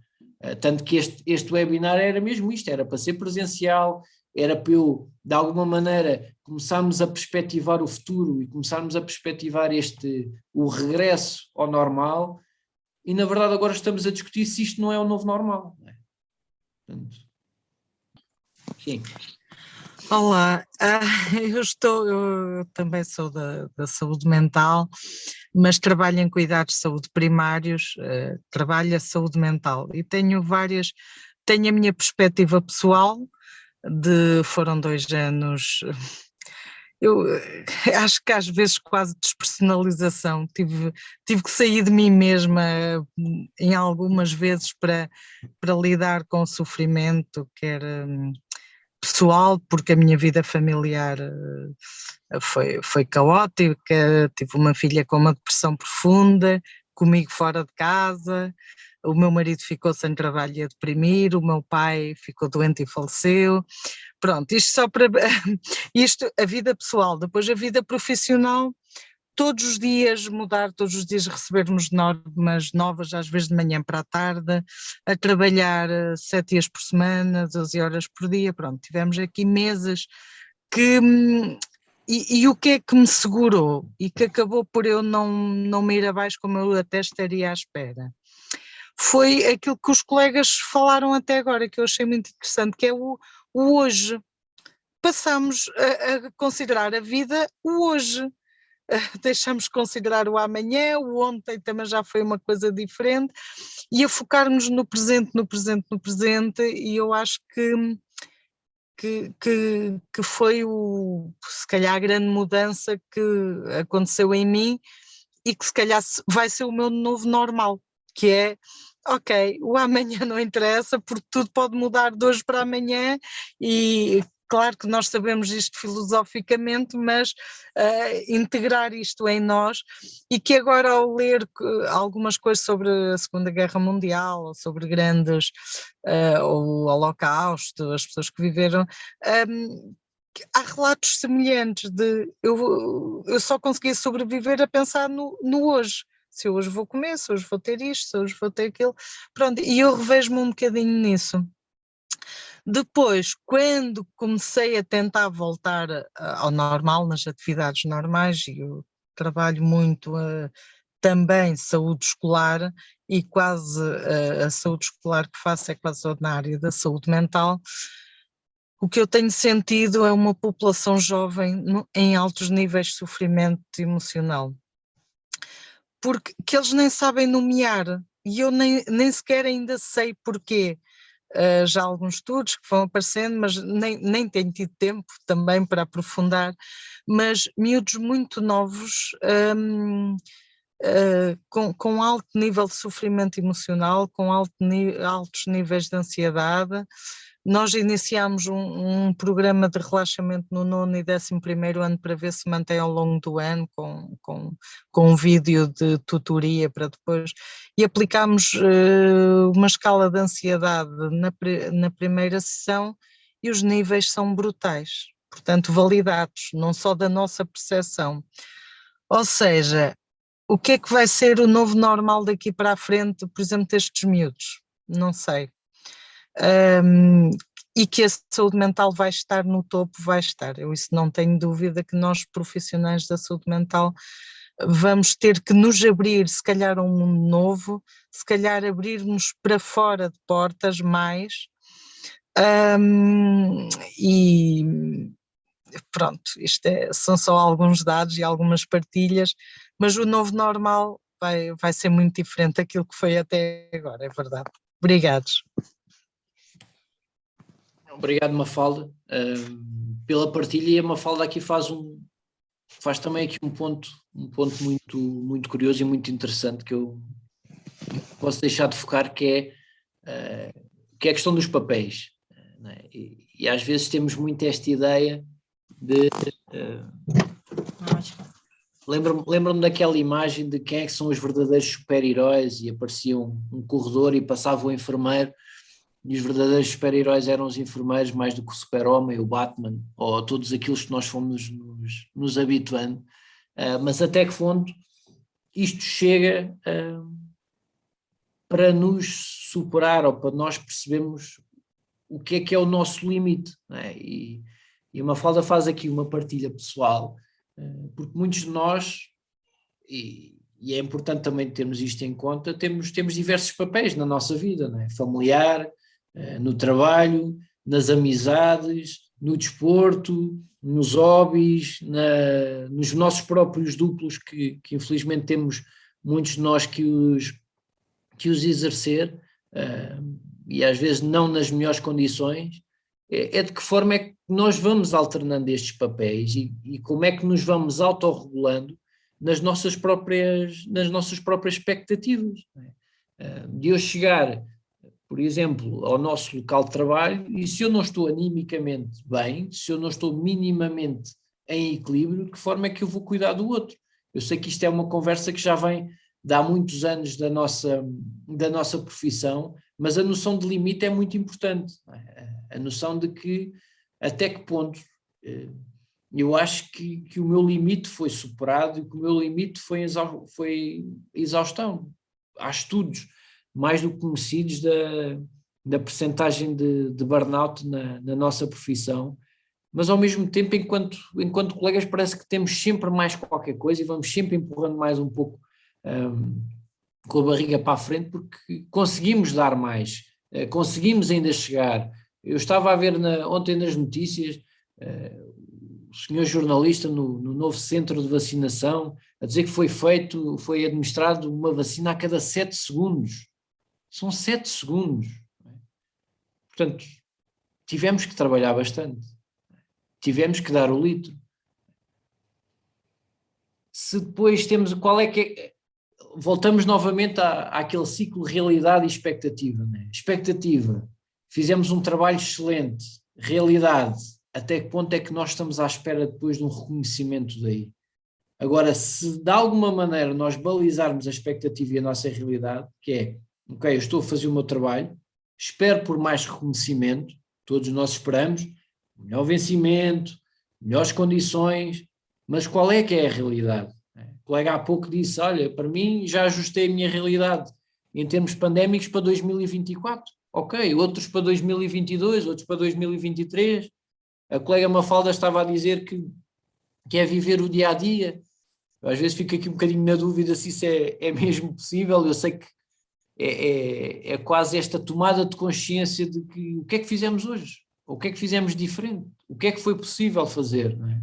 Tanto que este webinar era mesmo isto, era para ser presencial, era para eu, de alguma maneira, começarmos a perspectivar o futuro e começarmos a perspectivar o regresso ao normal, e na verdade agora estamos a discutir se isto não é o novo normal. Não é? Portanto, Sim. Olá, eu também sou da saúde mental, mas trabalho em cuidados de saúde primários, trabalho a saúde mental e tenho a minha perspectiva pessoal, foram 2 anos, eu acho que às vezes quase despersonalização, tive que sair de mim mesma em algumas vezes para lidar com o sofrimento, quer pessoal, porque a minha vida familiar foi caótica, tive uma filha com uma depressão profunda, comigo fora de casa, o meu marido ficou sem trabalho e a deprimir, o meu pai ficou doente e faleceu. Pronto, isto só para isto, a vida pessoal, depois a vida profissional, todos os dias mudar, todos os dias recebermos normas novas, às vezes de manhã para a tarde, a trabalhar 7 dias por semana, 12 horas por dia, pronto, tivemos aqui meses que, e o que é que me segurou e que acabou por eu não me ir abaixo como eu até estaria à espera? Foi aquilo que os colegas falaram até agora, que eu achei muito interessante, que é o hoje. Passamos a considerar a vida o hoje. Deixamos de considerar o amanhã, o ontem também já foi uma coisa diferente, e a focarmos no presente, no presente, no presente, e eu acho que foi se calhar a grande mudança que aconteceu em mim e que se calhar vai ser o meu novo normal, que é, ok, o amanhã não interessa porque tudo pode mudar de hoje para amanhã e claro que nós sabemos isto filosoficamente, mas integrar isto em nós e que agora ao ler algumas coisas sobre a Segunda Guerra Mundial, ou sobre grandes, o Holocausto, as pessoas que viveram, há relatos semelhantes de eu só consegui sobreviver a pensar no hoje. Se eu hoje vou comer, se hoje vou ter isto, se hoje vou ter aquilo, pronto, e eu revejo-me um bocadinho nisso. Depois, quando comecei a tentar voltar ao normal, nas atividades normais, e eu trabalho muito também saúde escolar, e quase a saúde escolar que faço é quase na área da saúde mental, o que eu tenho sentido é uma população jovem em altos níveis de sofrimento emocional, porque que eles nem sabem nomear, e eu nem sequer ainda sei porquê. Já há alguns estudos que vão aparecendo, mas nem tenho tido tempo também para aprofundar, mas miúdos muito novos, com alto nível de sofrimento emocional, com altos níveis de ansiedade. Nós iniciámos um programa de relaxamento no 9º e 11º ano para ver se mantém ao longo do ano com um vídeo de tutoria para depois, e aplicámos uma escala de ansiedade na primeira sessão e os níveis são brutais, portanto validados, não só da nossa percepção. Ou seja, o que é que vai ser o novo normal daqui para a frente, por exemplo, destes miúdos? Não sei. E que a saúde mental vai estar no topo, vai estar. Eu isso não tenho dúvida que nós, profissionais da saúde mental, vamos ter que nos abrir, se calhar, a um mundo novo, se calhar abrirmos para fora de portas mais, e pronto, isto são só alguns dados e algumas partilhas, mas o novo normal vai ser muito diferente daquilo que foi até agora, é verdade. Obrigados. Obrigado, Mafalda, pela partilha, e a Mafalda aqui faz também aqui um ponto muito, muito curioso e muito interessante que eu posso deixar de focar, que é a questão dos papéis, não é? E às vezes temos muito esta ideia de... Lembro-me daquela imagem de quem é que são os verdadeiros super-heróis, e aparecia um corredor e passava o enfermeiro, e os verdadeiros super-heróis eram os enfermeiros mais do que o Super-Homem, o Batman, ou todos aqueles que nós fomos nos habituando, mas até que ponto isto chega para nos superar, ou para nós percebermos o que é o nosso limite, não é? E a Mafalda faz aqui uma partilha pessoal, porque muitos de nós, e é importante também termos isto em conta, temos diversos papéis na nossa vida, não é? Familiar, no trabalho, nas amizades, no desporto, nos hobbies, nos nossos próprios duplos, que infelizmente temos muitos de nós que os exercer, e às vezes não nas melhores condições. É de que forma é que nós vamos alternando estes papéis e como é que nos vamos autorregulando nas nossas próprias expectativas. De eu chegar, por exemplo, ao nosso local de trabalho, e se eu não estou animicamente bem, se eu não estou minimamente em equilíbrio, de que forma é que eu vou cuidar do outro? Eu sei que isto é uma conversa que já vem de há muitos anos da nossa profissão, mas a noção de limite é muito importante. A noção de que até que ponto eu acho que o meu limite foi superado e que o meu limite foi exaustão. Há estudos mais do que conhecidos da percentagem de burnout na nossa profissão, mas ao mesmo tempo, enquanto colegas, parece que temos sempre mais qualquer coisa e vamos sempre empurrando mais um pouco com a barriga para a frente, porque conseguimos dar mais, conseguimos ainda chegar. Eu estava a ver ontem nas notícias o senhor jornalista no novo centro de vacinação a dizer que foi administrado uma vacina a cada 7 segundos. São 7 segundos. Portanto, tivemos que trabalhar bastante. Tivemos que dar o litro. Se depois temos, qual é que é? Voltamos novamente àquele ciclo realidade e expectativa. Né? Expectativa, fizemos um trabalho excelente. Realidade, até que ponto é que nós estamos à espera depois de um reconhecimento daí? Agora, se de alguma maneira nós balizarmos a expectativa e a nossa realidade, que é, ok, eu estou a fazer o meu trabalho, espero por mais reconhecimento, todos nós esperamos, melhor vencimento, melhores condições, mas qual é que é a realidade? O colega há pouco disse, olha, para mim já ajustei a minha realidade em termos pandémicos para 2024, ok, outros para 2022, outros para 2023, a colega Mafalda estava a dizer que é viver o dia a dia. Eu às vezes fico aqui um bocadinho na dúvida se isso é mesmo possível. Eu sei que é quase esta tomada de consciência de que o que é que fizemos hoje, o que é que fizemos diferente, o que é que foi possível fazer, não é?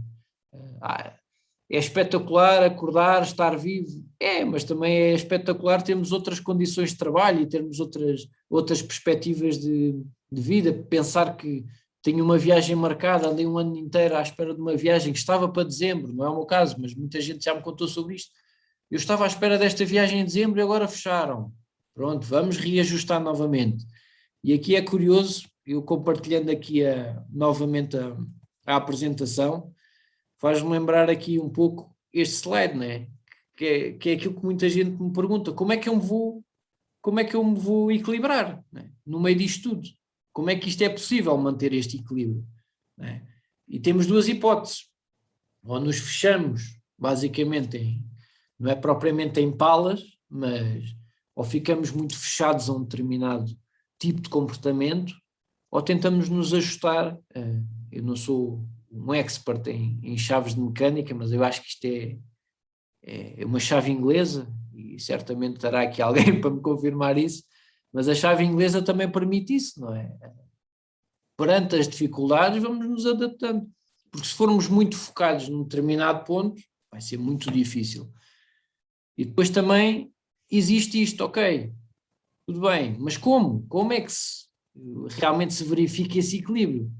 É espetacular acordar, estar vivo, mas também é espetacular termos outras condições de trabalho e termos outras perspectivas de vida, pensar que tenho uma viagem marcada, andei um ano inteiro à espera de uma viagem que estava para dezembro, não é o meu caso, mas muita gente já me contou sobre isto. Eu estava à espera desta viagem em dezembro e agora fecharam. Pronto, vamos reajustar novamente. E aqui é curioso, eu compartilhando aqui novamente a apresentação, faz-me lembrar aqui um pouco este slide, né? que é aquilo que muita gente me pergunta, como é que eu me vou equilibrar, né? No meio disto tudo? Como é que isto é possível manter este equilíbrio? Né? E temos duas hipóteses, ou nos fechamos basicamente não é propriamente em palas, mas ou ficamos muito fechados a um determinado tipo de comportamento, ou tentamos nos ajustar. Eu não sou um expert em chaves de mecânica, mas eu acho que isto é uma chave inglesa, e certamente estará aqui alguém para me confirmar isso, mas a chave inglesa também permite isso, não é? Perante as dificuldades vamos nos adaptando, porque se formos muito focados num determinado ponto, vai ser muito difícil. E depois também existe isto, ok, tudo bem, mas como? Como é que realmente se verifica esse equilíbrio?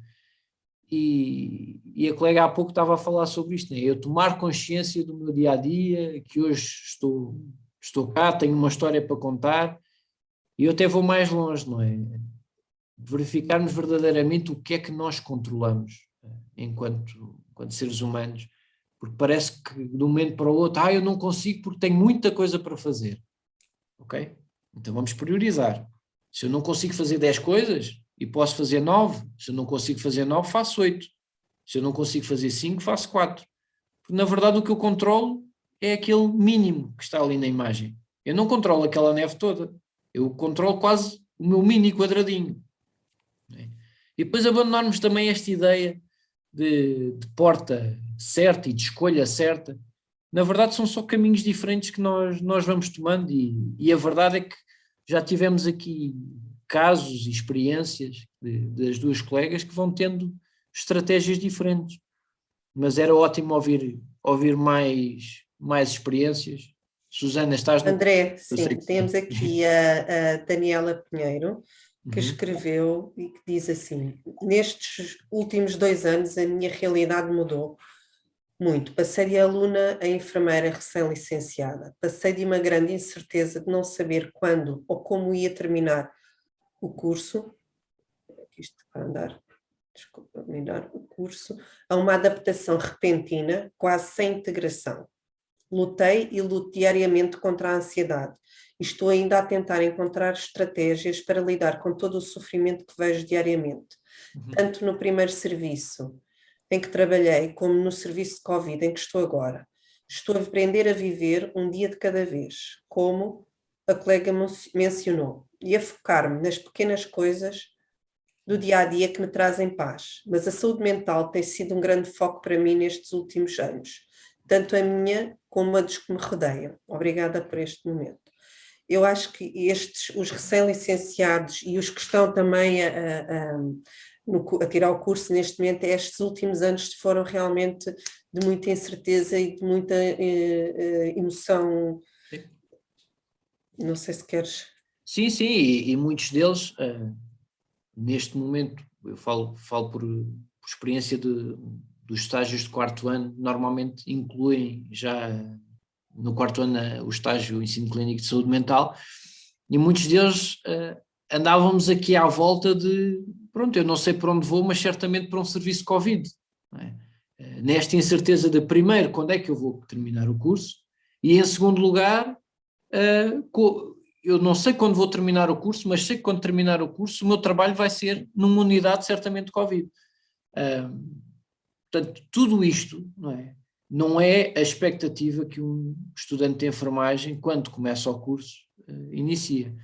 E a colega há pouco estava a falar sobre isto, né? Eu tomar consciência do meu dia-a-dia, que hoje estou cá, tenho uma história para contar, e eu até vou mais longe, não é? Verificarmos verdadeiramente o que é que nós controlamos enquanto seres humanos, porque parece que de um momento para o outro, eu não consigo porque tenho muita coisa para fazer, ok? Então vamos priorizar. Se eu não consigo fazer 10 coisas e posso fazer 9, se eu não consigo fazer 9, faço 8. Se eu não consigo fazer 5, faço 4. Porque na verdade o que eu controlo é aquele mínimo que está ali na imagem. Eu não controlo aquela neve toda, eu controlo quase o meu mini quadradinho. E depois abandonarmos também esta ideia de porta certa e de escolha certa. Na verdade são só caminhos diferentes que nós vamos tomando e a verdade é que já tivemos aqui casos e experiências das duas colegas que vão tendo estratégias diferentes. Mas era ótimo ouvir mais experiências. Susana, estás no... André, sim, sei que temos sim. aqui a Daniela Pinheiro, que Uhum. escreveu e que diz assim: nestes últimos 2 anos a minha realidade mudou muito. Passei de aluna a enfermeira recém-licenciada. Passei de uma grande incerteza de não saber quando ou como ia terminar o curso. Isto vai andar, desculpa, melhor, o curso, a uma adaptação repentina, quase sem integração. Lutei e luto diariamente contra a ansiedade e estou ainda a tentar encontrar estratégias para lidar com todo o sofrimento que vejo diariamente, tanto no primeiro serviço em que trabalhei, como no serviço de Covid em que estou agora. Estou a aprender a viver um dia de cada vez, como a colega mencionou, e a focar-me nas pequenas coisas do dia a dia que me trazem paz. Mas a saúde mental tem sido um grande foco para mim nestes últimos anos, tanto a minha como a dos que me rodeiam. Obrigada por este momento. Eu acho que os recém-licenciados e os que estão também a tirar o curso neste momento, estes últimos anos foram realmente de muita incerteza e de muita emoção. Sim. Não sei se queres... Sim, e muitos deles, neste momento, eu falo por experiência dos estágios de 4º ano, normalmente incluem já no 4º ano o estágio o ensino clínico de saúde mental, e muitos deles andávamos aqui à volta de, pronto, eu não sei por onde vou, mas certamente para um serviço de Covid, não é? Nesta incerteza de, primeiro, quando é que eu vou terminar o curso, e em segundo lugar, eu não sei quando vou terminar o curso, mas sei que quando terminar o curso o meu trabalho vai ser numa unidade certamente de Covid. Portanto, tudo isto não é a expectativa que um estudante de enfermagem, quando começa o curso, inicia.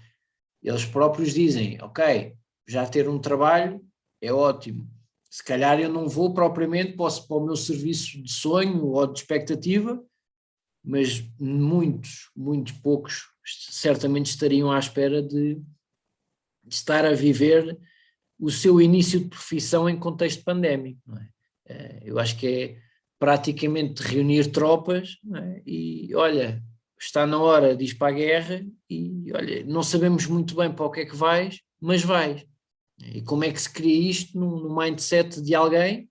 Eles próprios dizem, ok, já ter um trabalho é ótimo, se calhar eu não vou propriamente para o meu serviço de sonho ou de expectativa, mas muito poucos certamente estariam à espera de estar a viver o seu início de profissão em contexto pandémico, não é? Eu acho que é praticamente reunir tropas, não é? E olha, está na hora de ir para a guerra e olha, não sabemos muito bem para o que é que vais, mas vais. E como é que se cria isto no mindset de alguém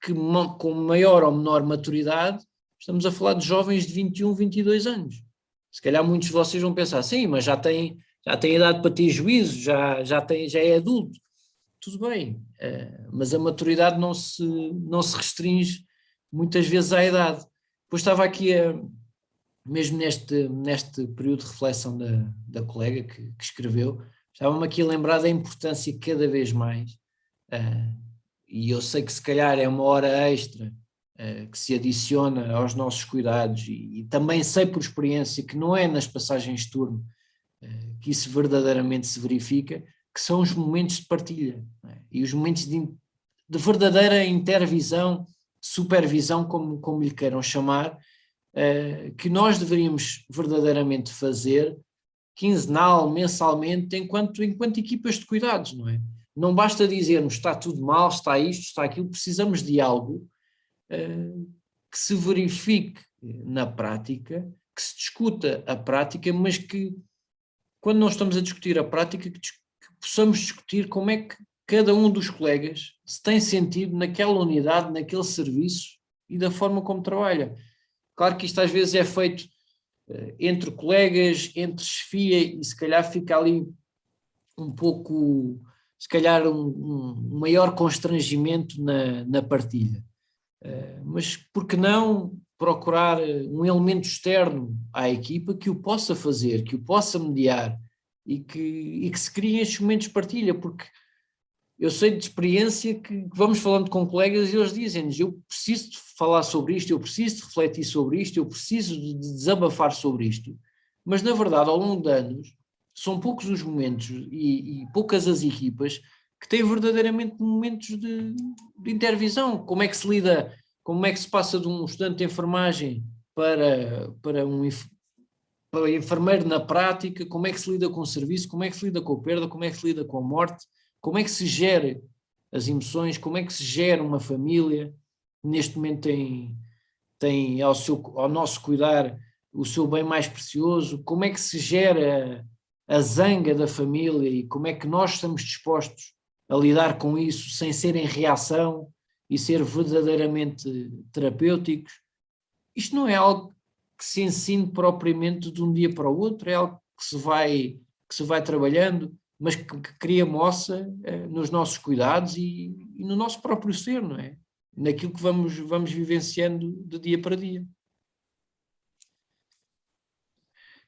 que com maior ou menor maturidade, estamos a falar de jovens de 21, 22 anos. Se calhar muitos de vocês vão pensar, sim, mas já tem idade para ter juízo, já é adulto. Tudo bem, mas a maturidade não se restringe muitas vezes à idade. Depois estava aqui, mesmo neste período de reflexão da colega que escreveu, estava-me aqui a lembrar da importância cada vez mais, e eu sei que se calhar é uma hora extra que se adiciona aos nossos cuidados, e também sei por experiência que não é nas passagens de turno que isso verdadeiramente se verifica, que são os momentos de partilha, e os momentos de verdadeira intervisão, supervisão, como lhe queiram chamar, que nós deveríamos verdadeiramente fazer quinzenal, mensalmente, enquanto equipas de cuidados, não é? Não basta dizermos está tudo mal, está isto, está aquilo, precisamos de algo que se verifique na prática, que se discuta a prática, mas que quando nós estamos a discutir a prática, que possamos discutir como é que cada um dos colegas se tem sentido naquela unidade, naquele serviço e da forma como trabalha. Claro que isto às vezes é feito entre colegas, entre chefia, e se calhar fica ali um pouco, se calhar um maior constrangimento na partilha. Mas por que não procurar um elemento externo à equipa que o possa fazer, que o possa mediar e que se criem estes momentos de partilha, porque eu sei de experiência que vamos falando com colegas e eles dizem-nos, eu preciso de falar sobre isto, eu preciso de refletir sobre isto, eu preciso de desabafar sobre isto, mas na verdade ao longo de anos são poucos os momentos e poucas as equipas que têm verdadeiramente momentos de intervisão. Como é que se lida, como é que se passa de um estudante de enfermagem para para o enfermeiro na prática, como é que se lida com o serviço, como é que se lida com a perda, como é que se lida com a morte, como é que se gera as emoções, como é que se gera uma família, neste momento tem ao nosso cuidar o seu bem mais precioso, como é que se gera a zanga da família e como é que nós estamos dispostos a lidar com isso sem ser em reação e ser verdadeiramente terapêuticos. Isto não é algo que se ensine propriamente de um dia para o outro, é algo que se vai trabalhando, mas que cria moça nos nossos cuidados e no nosso próprio ser, não é? Naquilo que vamos vivenciando de dia para dia.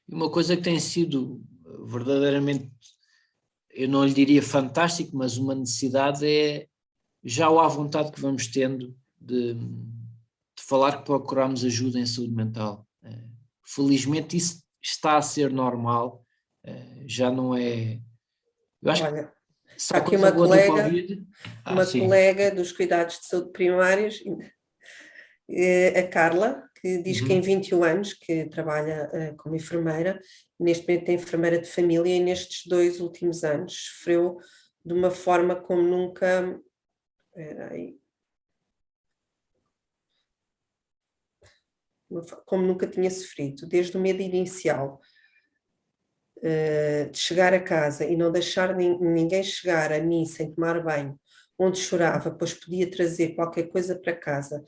E uma coisa que tem sido verdadeiramente, eu não lhe diria fantástico, mas uma necessidade é já à vontade que vamos tendo de falar que procuramos ajuda em saúde mental. Felizmente isso está a ser normal, já não é... Eu acho Olha, que está aqui uma sim. colega dos cuidados de saúde primários, a Carla, que diz que em 21 anos que trabalha como enfermeira, neste momento é enfermeira de família e nestes 2 últimos anos sofreu de uma forma como nunca... como nunca tinha sofrido, desde o medo inicial de chegar a casa e não deixar ninguém chegar a mim sem tomar banho, onde chorava, pois podia trazer qualquer coisa para casa.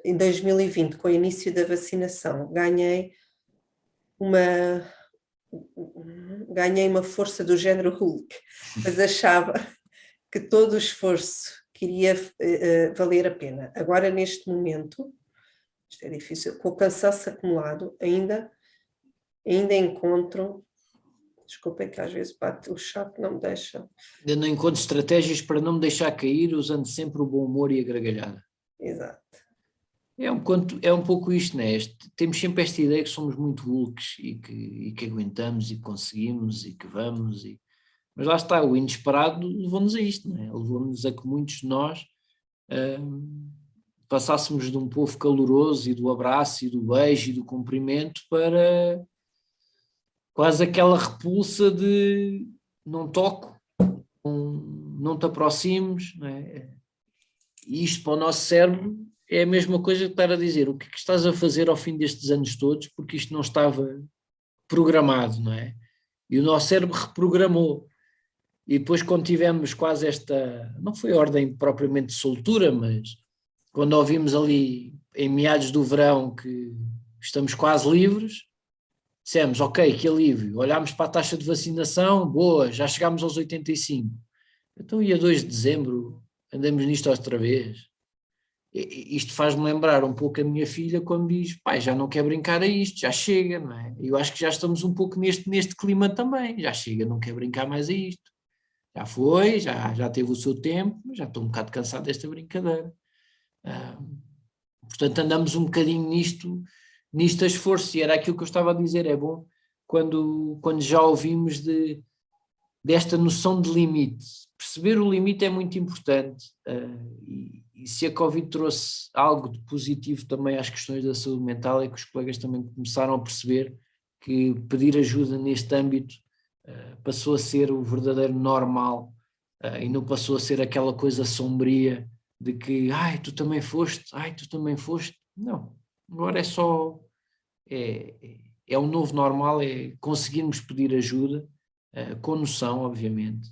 Em 2020, com o início da vacinação, ganhei uma força do género Hulk, mas achava que todo o esforço queria valer a pena. Agora, neste momento, isto é difícil, com o cansaço acumulado, ainda encontro, desculpem que às vezes bate o chato, não me deixa. Ainda não encontro estratégias para não me deixar cair, usando sempre o bom humor e a gargalhada. Exato. É um pouco isto, né? Temos sempre esta ideia que somos muito Hulks e que aguentamos e que conseguimos e que vamos, mas lá está, o inesperado levou-nos a isto, né? Levou-nos a que muitos de nós passássemos de um povo caloroso e do abraço e do beijo e do cumprimento para quase aquela repulsa de não toco, não te aproximes, não é? E isto para o nosso cérebro é a mesma coisa que estar a dizer o que é que estás a fazer ao fim destes anos todos, porque isto não estava programado, não é? E o nosso cérebro reprogramou. E depois quando tivemos quase esta, não foi ordem propriamente de soltura, mas quando ouvimos ali em meados do verão que estamos quase livres, dissemos, ok, que alívio, olhámos para a taxa de vacinação, boa, já chegámos aos 85. Então e a 2 de dezembro andamos nisto outra vez. Isto faz-me lembrar um pouco a minha filha quando diz, pai, já não quer brincar a isto, já chega, não é? Eu acho que já estamos um pouco neste clima também, já chega, não quer brincar mais a isto. Já foi, já teve o seu tempo, mas já estou um bocado cansado desta brincadeira. Portanto, andamos um bocadinho nisto a esforço, e era aquilo que eu estava a dizer, é bom quando já ouvimos desta noção de limite. Perceber o limite é muito importante, e se a Covid trouxe algo de positivo também às questões da saúde mental, é que os colegas também começaram a perceber que pedir ajuda neste âmbito passou a ser o verdadeiro normal, e não passou a ser aquela coisa sombria de que, tu também foste, não, agora é só, é um novo normal, é conseguirmos pedir ajuda, com noção, obviamente,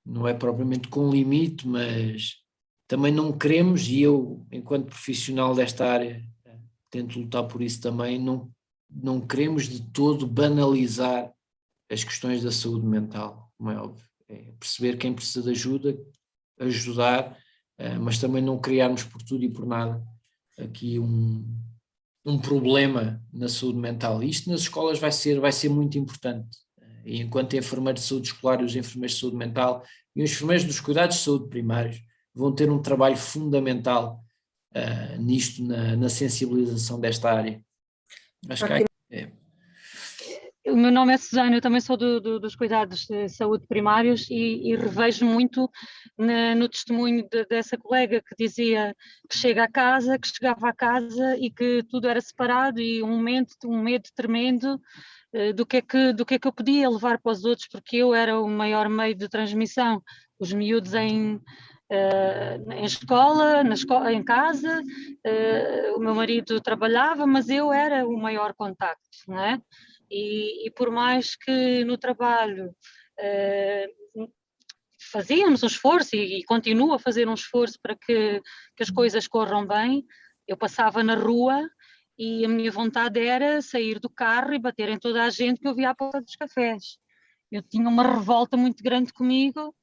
não é propriamente com limite, mas também não queremos, e eu, enquanto profissional desta área, tento lutar por isso também, não queremos de todo banalizar as questões da saúde mental, como é óbvio. É perceber quem precisa de ajuda, ajudar, mas também não criarmos por tudo e por nada aqui um problema na saúde mental. Isto nas escolas vai ser muito importante. E enquanto enfermeiro de saúde escolar e os enfermeiros de saúde mental e os enfermeiros dos cuidados de saúde primários vão ter um trabalho fundamental nisto, na sensibilização desta área. Acho que O meu nome é Susana, eu também sou dos cuidados de saúde primários e revejo muito no testemunho dessa colega que dizia que chegava a casa e que tudo era separado e um medo tremendo do que é que eu podia levar para os outros, porque eu era o maior meio de transmissão. Os miúdos em escola, em casa, o meu marido trabalhava, mas eu era o maior contacto, não é? E por mais que no trabalho fazíamos um esforço e continuo a fazer um esforço para que as coisas corram bem, eu passava na rua e a minha vontade era sair do carro e bater em toda a gente que eu via à porta dos cafés. Eu tinha uma revolta muito grande comigo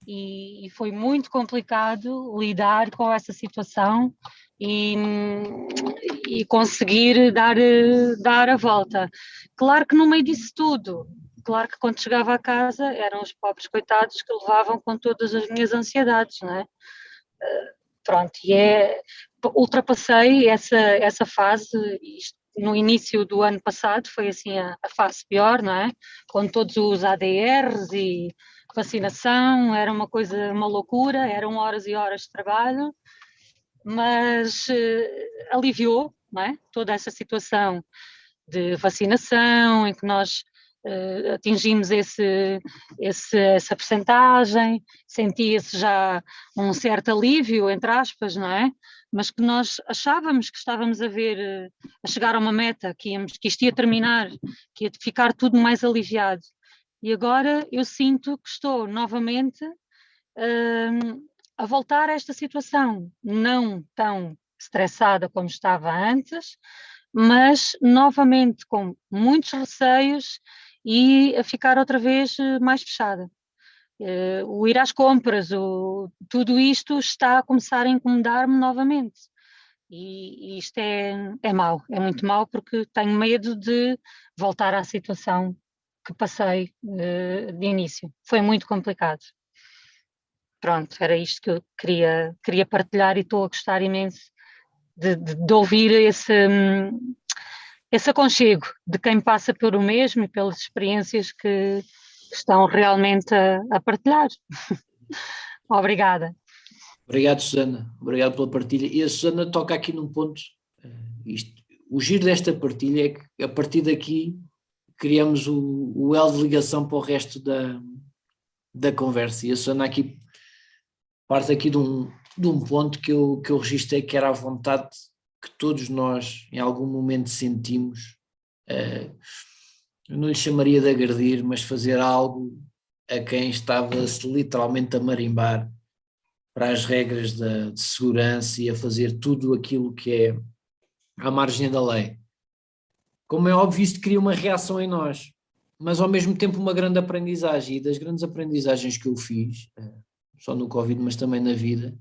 e foi muito complicado lidar com essa situação e conseguir dar a volta. Claro que no meio disso tudo, claro que quando chegava a casa eram os pobres coitados que levavam com todas as minhas ansiedades, não é? Pronto, ultrapassei essa fase, no início do ano passado foi assim a fase pior, não é? Com todos os ADRs e vacinação, era uma loucura, eram horas e horas de trabalho, mas aliviou, não é? Toda essa situação de vacinação, em que nós atingimos essa percentagem, sentia-se já um certo alívio, entre aspas, não é? Mas que nós achávamos que estávamos a chegar a uma meta, que isto ia terminar, que ia ficar tudo mais aliviado. E agora eu sinto que estou novamente a voltar a esta situação, não tão estressada como estava antes, mas novamente com muitos receios e a ficar outra vez mais fechada. O ir às compras, tudo isto está a começar a incomodar-me novamente. E isto é mau, é muito mau, porque tenho medo de voltar à situação que passei de início. Foi muito complicado. Pronto, era isto que eu queria partilhar e estou a gostar imenso de ouvir esse aconchego de quem passa pelo mesmo e pelas experiências que estão realmente a partilhar. Obrigada. Obrigado, Susana. Obrigado pela partilha. E a Susana toca aqui num ponto. O giro desta partilha é que a partir daqui criamos o elo de ligação para o resto da conversa. E a Susana aqui parte aqui de um ponto que eu registrei, que era a vontade que todos nós em algum momento sentimos, eu não lhe chamaria de agredir, mas fazer algo a quem estava-se literalmente a marimbar para as regras de segurança e a fazer tudo aquilo que é à margem da lei. Como é óbvio, isto cria uma reação em nós, mas ao mesmo tempo uma grande aprendizagem, e das grandes aprendizagens que eu fiz, só no Covid, mas também na vida,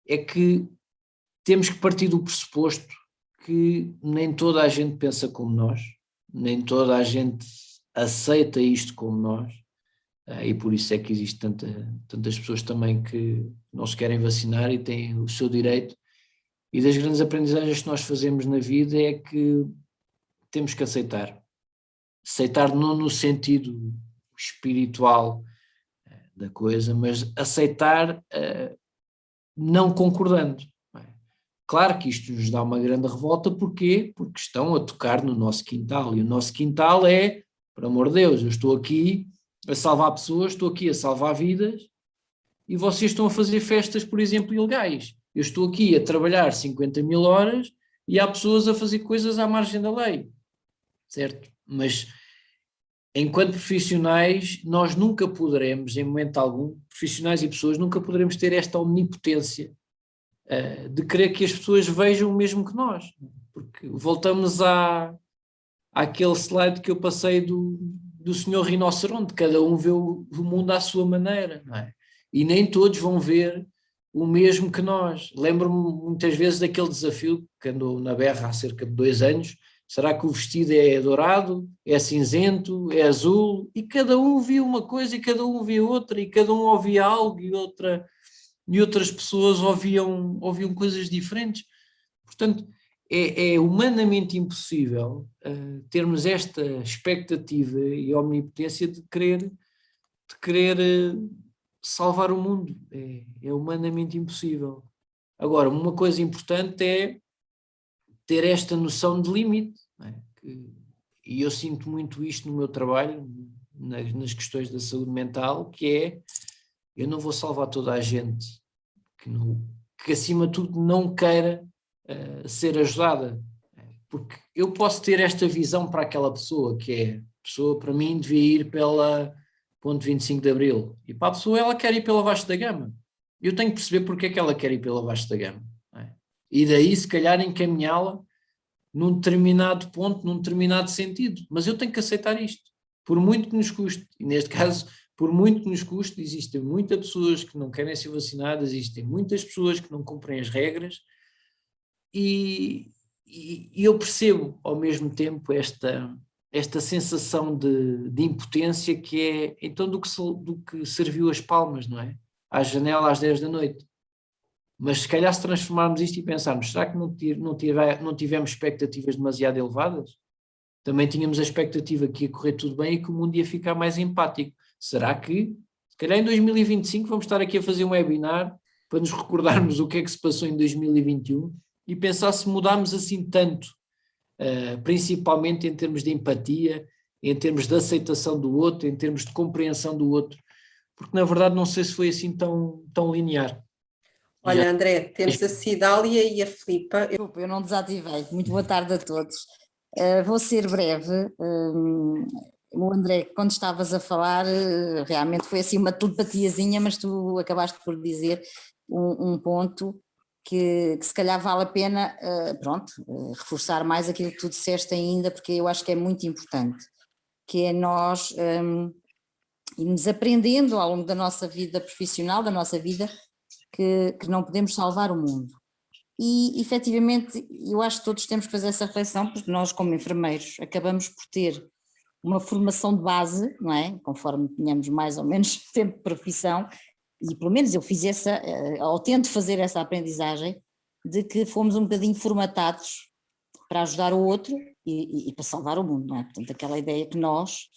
é que temos que partir do pressuposto que nem toda a gente pensa como nós, nem toda a gente aceita isto como nós, e por isso é que existe tantas pessoas também que não se querem vacinar e têm o seu direito. E das grandes aprendizagens que nós fazemos na vida é que temos que aceitar não no sentido espiritual da coisa, mas aceitar não concordando. Claro que isto nos dá uma grande revolta, porquê? Porque estão a tocar no nosso quintal, e o nosso quintal é, por amor de Deus, eu estou aqui a salvar pessoas, estou aqui a salvar vidas, e vocês estão a fazer festas, por exemplo, ilegais. Eu estou aqui a trabalhar 50.000 horas e há pessoas a fazer coisas à margem da lei, certo? Mas enquanto profissionais, nós nunca poderemos, em momento algum, profissionais e pessoas, nunca poderemos ter esta omnipotência de querer que as pessoas vejam o mesmo que nós, porque voltamos àquele slide que eu passei do senhor rinoceronte, cada um vê o mundo à sua maneira, não é? E nem todos vão ver o mesmo que nós. Lembro-me muitas vezes daquele desafio que andou na berra há cerca de 2 anos, será que o vestido é dourado, é cinzento, é azul? E cada um via uma coisa e cada um via outra, e cada um ouvia algo e outras pessoas ouviam coisas diferentes. Portanto, é humanamente impossível termos esta expectativa e omnipotência de querer salvar o mundo. É humanamente impossível. Agora, uma coisa importante é ter esta noção de limite, não é? E eu sinto muito isto no meu trabalho, nas questões da saúde mental, que é, eu não vou salvar toda a gente que acima de tudo não queira ser ajudada, porque eu posso ter esta visão para aquela pessoa, que é, a pessoa para mim devia ir pela ponte 25 de Abril, e para a pessoa ela quer ir pela Vasco da Gama. Eu tenho que perceber porque é que ela quer ir pela Vasco da Gama, não é? E daí se calhar encaminhá-la num determinado ponto, num determinado sentido, mas eu tenho que aceitar isto, por muito que nos custe, e neste caso, por muito que nos custe, existem muitas pessoas que não querem ser vacinadas, existem muitas pessoas que não cumprem as regras, e eu percebo ao mesmo tempo esta sensação de impotência que é, então do que serviu as palmas, não é? À janela às 10 da noite. Mas se calhar se transformarmos isto e pensarmos, será que não tivemos expectativas demasiado elevadas? Também tínhamos a expectativa que ia correr tudo bem e que o mundo ia ficar mais empático. Será que, se calhar em 2025 vamos estar aqui a fazer um webinar para nos recordarmos o que é que se passou em 2021 e pensar se mudarmos assim tanto, principalmente em termos de empatia, em termos de aceitação do outro, em termos de compreensão do outro, porque na verdade não sei se foi assim tão linear. Olha, André, temos a Cidália e a Filipa. Desculpa, eu não desativei. Muito boa tarde a todos. Vou ser breve. O André, quando estavas a falar, realmente foi assim uma telepatiazinha, mas tu acabaste por dizer um ponto que se calhar vale a pena, reforçar mais aquilo que tu disseste ainda, porque eu acho que é muito importante, que é nós irmos aprendendo ao longo da nossa vida profissional, da nossa vida, que não podemos salvar o mundo. E efetivamente eu acho que todos temos que fazer essa reflexão, porque nós como enfermeiros acabamos por ter uma formação de base, não é? Conforme tenhamos mais ou menos tempo de profissão, e pelo menos eu fiz ou tento fazer essa aprendizagem, de que fomos um bocadinho formatados para ajudar o outro e para salvar o mundo, não é? Portanto, aquela ideia que nós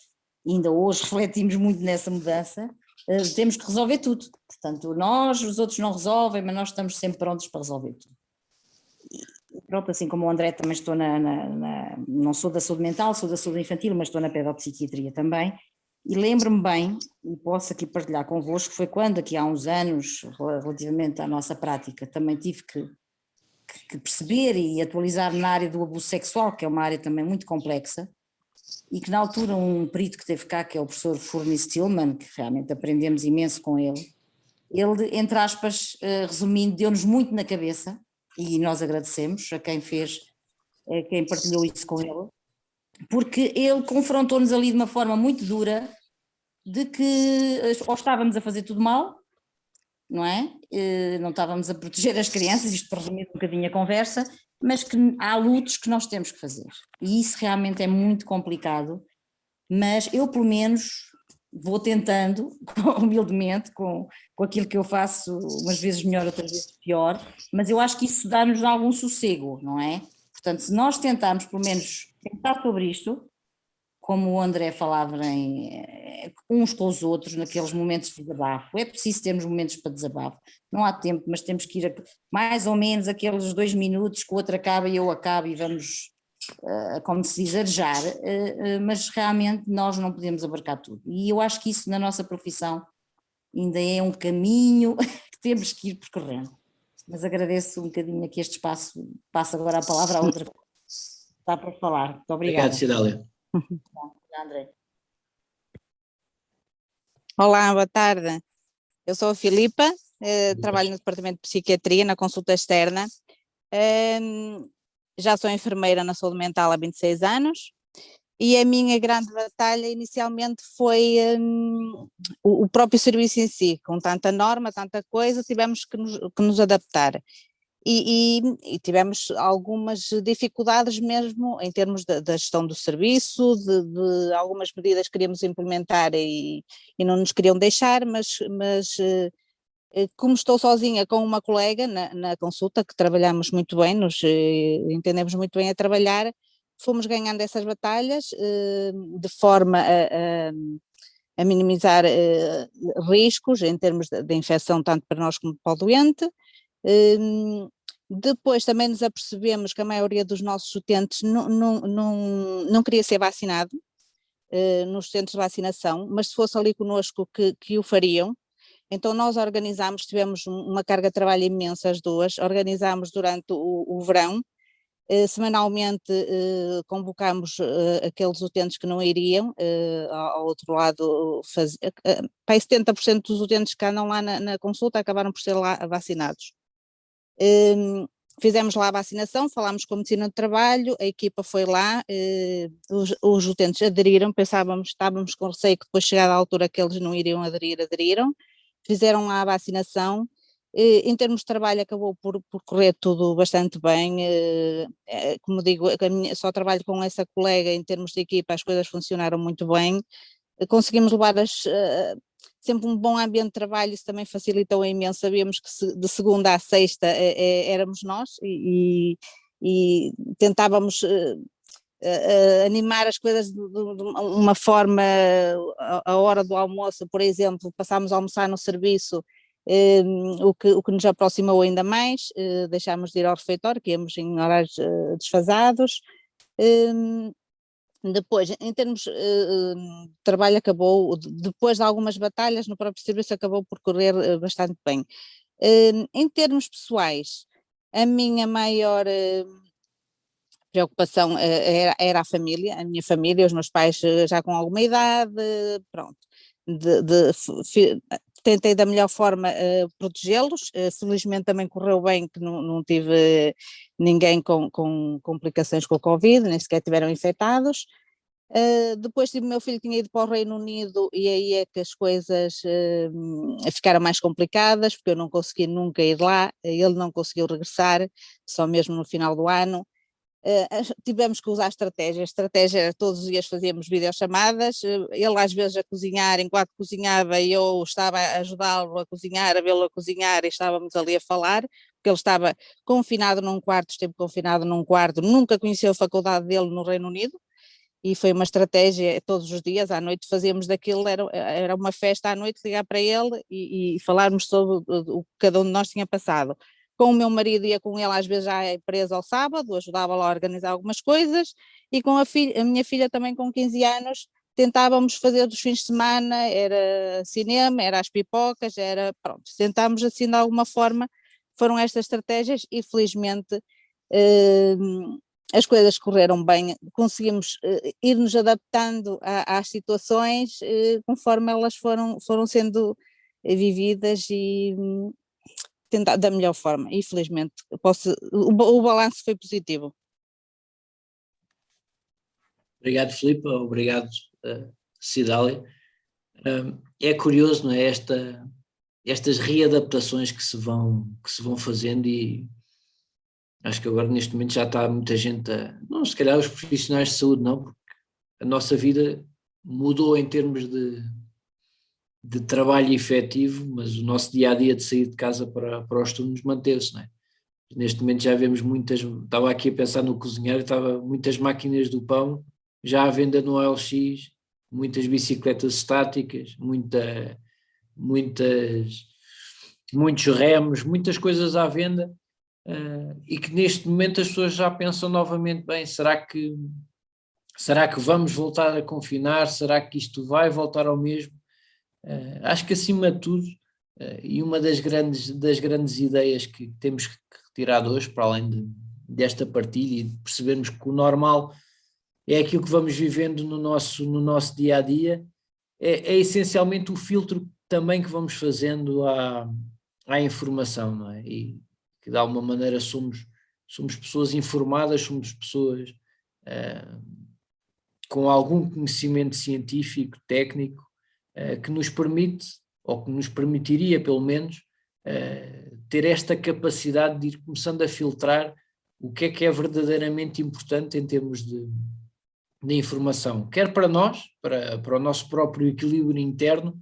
ainda hoje refletimos muito nessa mudança, temos que resolver tudo. Portanto, os outros não resolvem, mas nós estamos sempre prontos para resolver tudo. E pronto, assim como o André, também estou não sou da saúde mental, sou da saúde infantil, mas estou na pedopsiquiatria também, e lembro-me bem, e posso aqui partilhar convosco, foi quando aqui há uns anos, relativamente à nossa prática, também tive que perceber e atualizar na área do abuso sexual, que é uma área também muito complexa, e que na altura um perito que teve cá, que é o professor Furnis Tillman, que realmente aprendemos imenso com ele, entre aspas, resumindo, deu-nos muito na cabeça, e nós agradecemos a quem quem partilhou isso com ele, porque ele confrontou-nos ali de uma forma muito dura, de que ou estávamos a fazer tudo mal, não é? Não estávamos a proteger as crianças, isto para resumir um bocadinho a conversa, mas que há lutos que nós temos que fazer, e isso realmente é muito complicado, mas eu pelo menos vou tentando, humildemente, com aquilo que eu faço, umas vezes melhor, outras vezes pior, mas eu acho que isso dá-nos algum sossego, não é? Portanto, se nós tentarmos pelo menos pensar sobre isto, como o André falava uns com os outros, naqueles momentos de desabafo, é preciso termos momentos para desabafo, não há tempo, mas temos que ir mais ou menos aqueles 2 minutos que o outro acaba e eu acabo e vamos, como se diz, arejar, mas realmente nós não podemos abarcar tudo, e eu acho que isso na nossa profissão ainda é um caminho que temos que ir percorrendo, mas agradeço um bocadinho aqui este espaço, passo agora a palavra à outra, está para falar, muito obrigada. Obrigado, Cidália. André. Olá, boa tarde. Eu sou a Filipa, trabalho no Departamento de Psiquiatria, na consulta externa. Já sou enfermeira na saúde mental há 26 anos e a minha grande batalha inicialmente foi o próprio serviço em si, com tanta norma, tanta coisa, tivemos que nos adaptar. E tivemos algumas dificuldades mesmo em termos da gestão do serviço, de algumas medidas que queríamos implementar e não nos queriam deixar, mas Como estou sozinha com uma colega na consulta, que trabalhamos muito bem, entendemos muito bem a trabalhar, fomos ganhando essas batalhas de forma a minimizar riscos em termos de infecção, tanto para nós como para o doente. Depois também nos apercebemos que a maioria dos nossos utentes não queria ser vacinado nos centros de vacinação, mas se fosse ali connosco que o fariam. Então nós organizámos, tivemos uma carga de trabalho imensa as duas, organizámos durante o verão, semanalmente convocámos aqueles utentes que não iriam, ao outro lado, para 70% dos utentes que andam lá na consulta acabaram por ser lá vacinados. Fizemos lá a vacinação, falámos com a medicina do trabalho, a equipa foi lá, os utentes aderiram, estávamos com receio que depois chegada a altura que eles não iriam aderir, aderiram, fizeram lá a vacinação. Em termos de trabalho acabou por correr tudo bastante bem, como digo, só trabalho com essa colega, em termos de equipa as coisas funcionaram muito bem, conseguimos levar sempre um bom ambiente de trabalho, isso também facilitou imenso, sabíamos que de segunda à sexta éramos nós e tentávamos animar as coisas de uma forma, a hora do almoço, por exemplo, passámos a almoçar no serviço, o que nos aproximou ainda mais, deixámos de ir ao refeitório, que íamos em horários desfasados. Depois, em termos de trabalho, acabou, depois de algumas batalhas no próprio serviço, acabou por correr bastante bem. Em termos pessoais, a minha maior preocupação era a família, a minha família, os meus pais já com alguma idade, pronto, tentei da melhor forma protegê-los, felizmente também correu bem que não tive ninguém com complicações com o Covid, nem sequer tiveram infectados. Depois o meu filho tinha ido para o Reino Unido e aí é que as coisas ficaram mais complicadas, porque eu não consegui nunca ir lá, ele não conseguiu regressar, só mesmo no final do ano. Tivemos que usar estratégia era todos os dias fazíamos videochamadas, ele às vezes a cozinhar, enquanto cozinhava eu estava a ajudá-lo a cozinhar, a vê-lo a cozinhar e estávamos ali a falar, porque ele estava confinado num quarto, esteve confinado num quarto, nunca conheceu a faculdade dele no Reino Unido, e foi uma estratégia todos os dias, à noite fazíamos daquilo, era uma festa à noite, ligar para ele e falarmos sobre o que cada um de nós tinha passado. Com o meu marido ia com ele às vezes à empresa ao sábado, ajudava lá a organizar algumas coisas, e com a minha filha também com 15 anos, tentávamos fazer dos fins de semana, era cinema, era as pipocas, pronto, tentámos assim de alguma forma, foram estas estratégias e felizmente as coisas correram bem, conseguimos ir-nos adaptando às situações conforme elas foram sendo vividas e tentar da melhor forma, e felizmente o balanço foi positivo. Obrigado, Filipe, obrigado, Cidália. É curioso, não é, estas readaptações que se vão fazendo, e acho que agora neste momento já está muita gente não, se calhar os profissionais de saúde não, porque a nossa vida mudou em termos de trabalho efetivo, mas o nosso dia-a-dia de sair de casa para os turnos manteve-se, não é? Neste momento já vemos estava aqui a pensar no cozinhar, estava muitas máquinas do pão já à venda no OLX, muitas bicicletas estáticas, muitos remos, muitas coisas à venda, e que neste momento as pessoas já pensam novamente, bem, será que vamos voltar a confinar, será que isto vai voltar ao mesmo? Acho que acima de tudo, e uma das grandes ideias que temos que retirar de hoje, para além desta partilha e de percebermos que o normal é aquilo que vamos vivendo no nosso dia a dia, é essencialmente o filtro também que vamos fazendo à informação, não é? E que de alguma maneira somos pessoas informadas, somos pessoas com algum conhecimento científico, técnico, que nos permite, ou que nos permitiria pelo menos, ter esta capacidade de ir começando a filtrar o que é verdadeiramente importante em termos de informação, quer para nós, para o nosso próprio equilíbrio interno,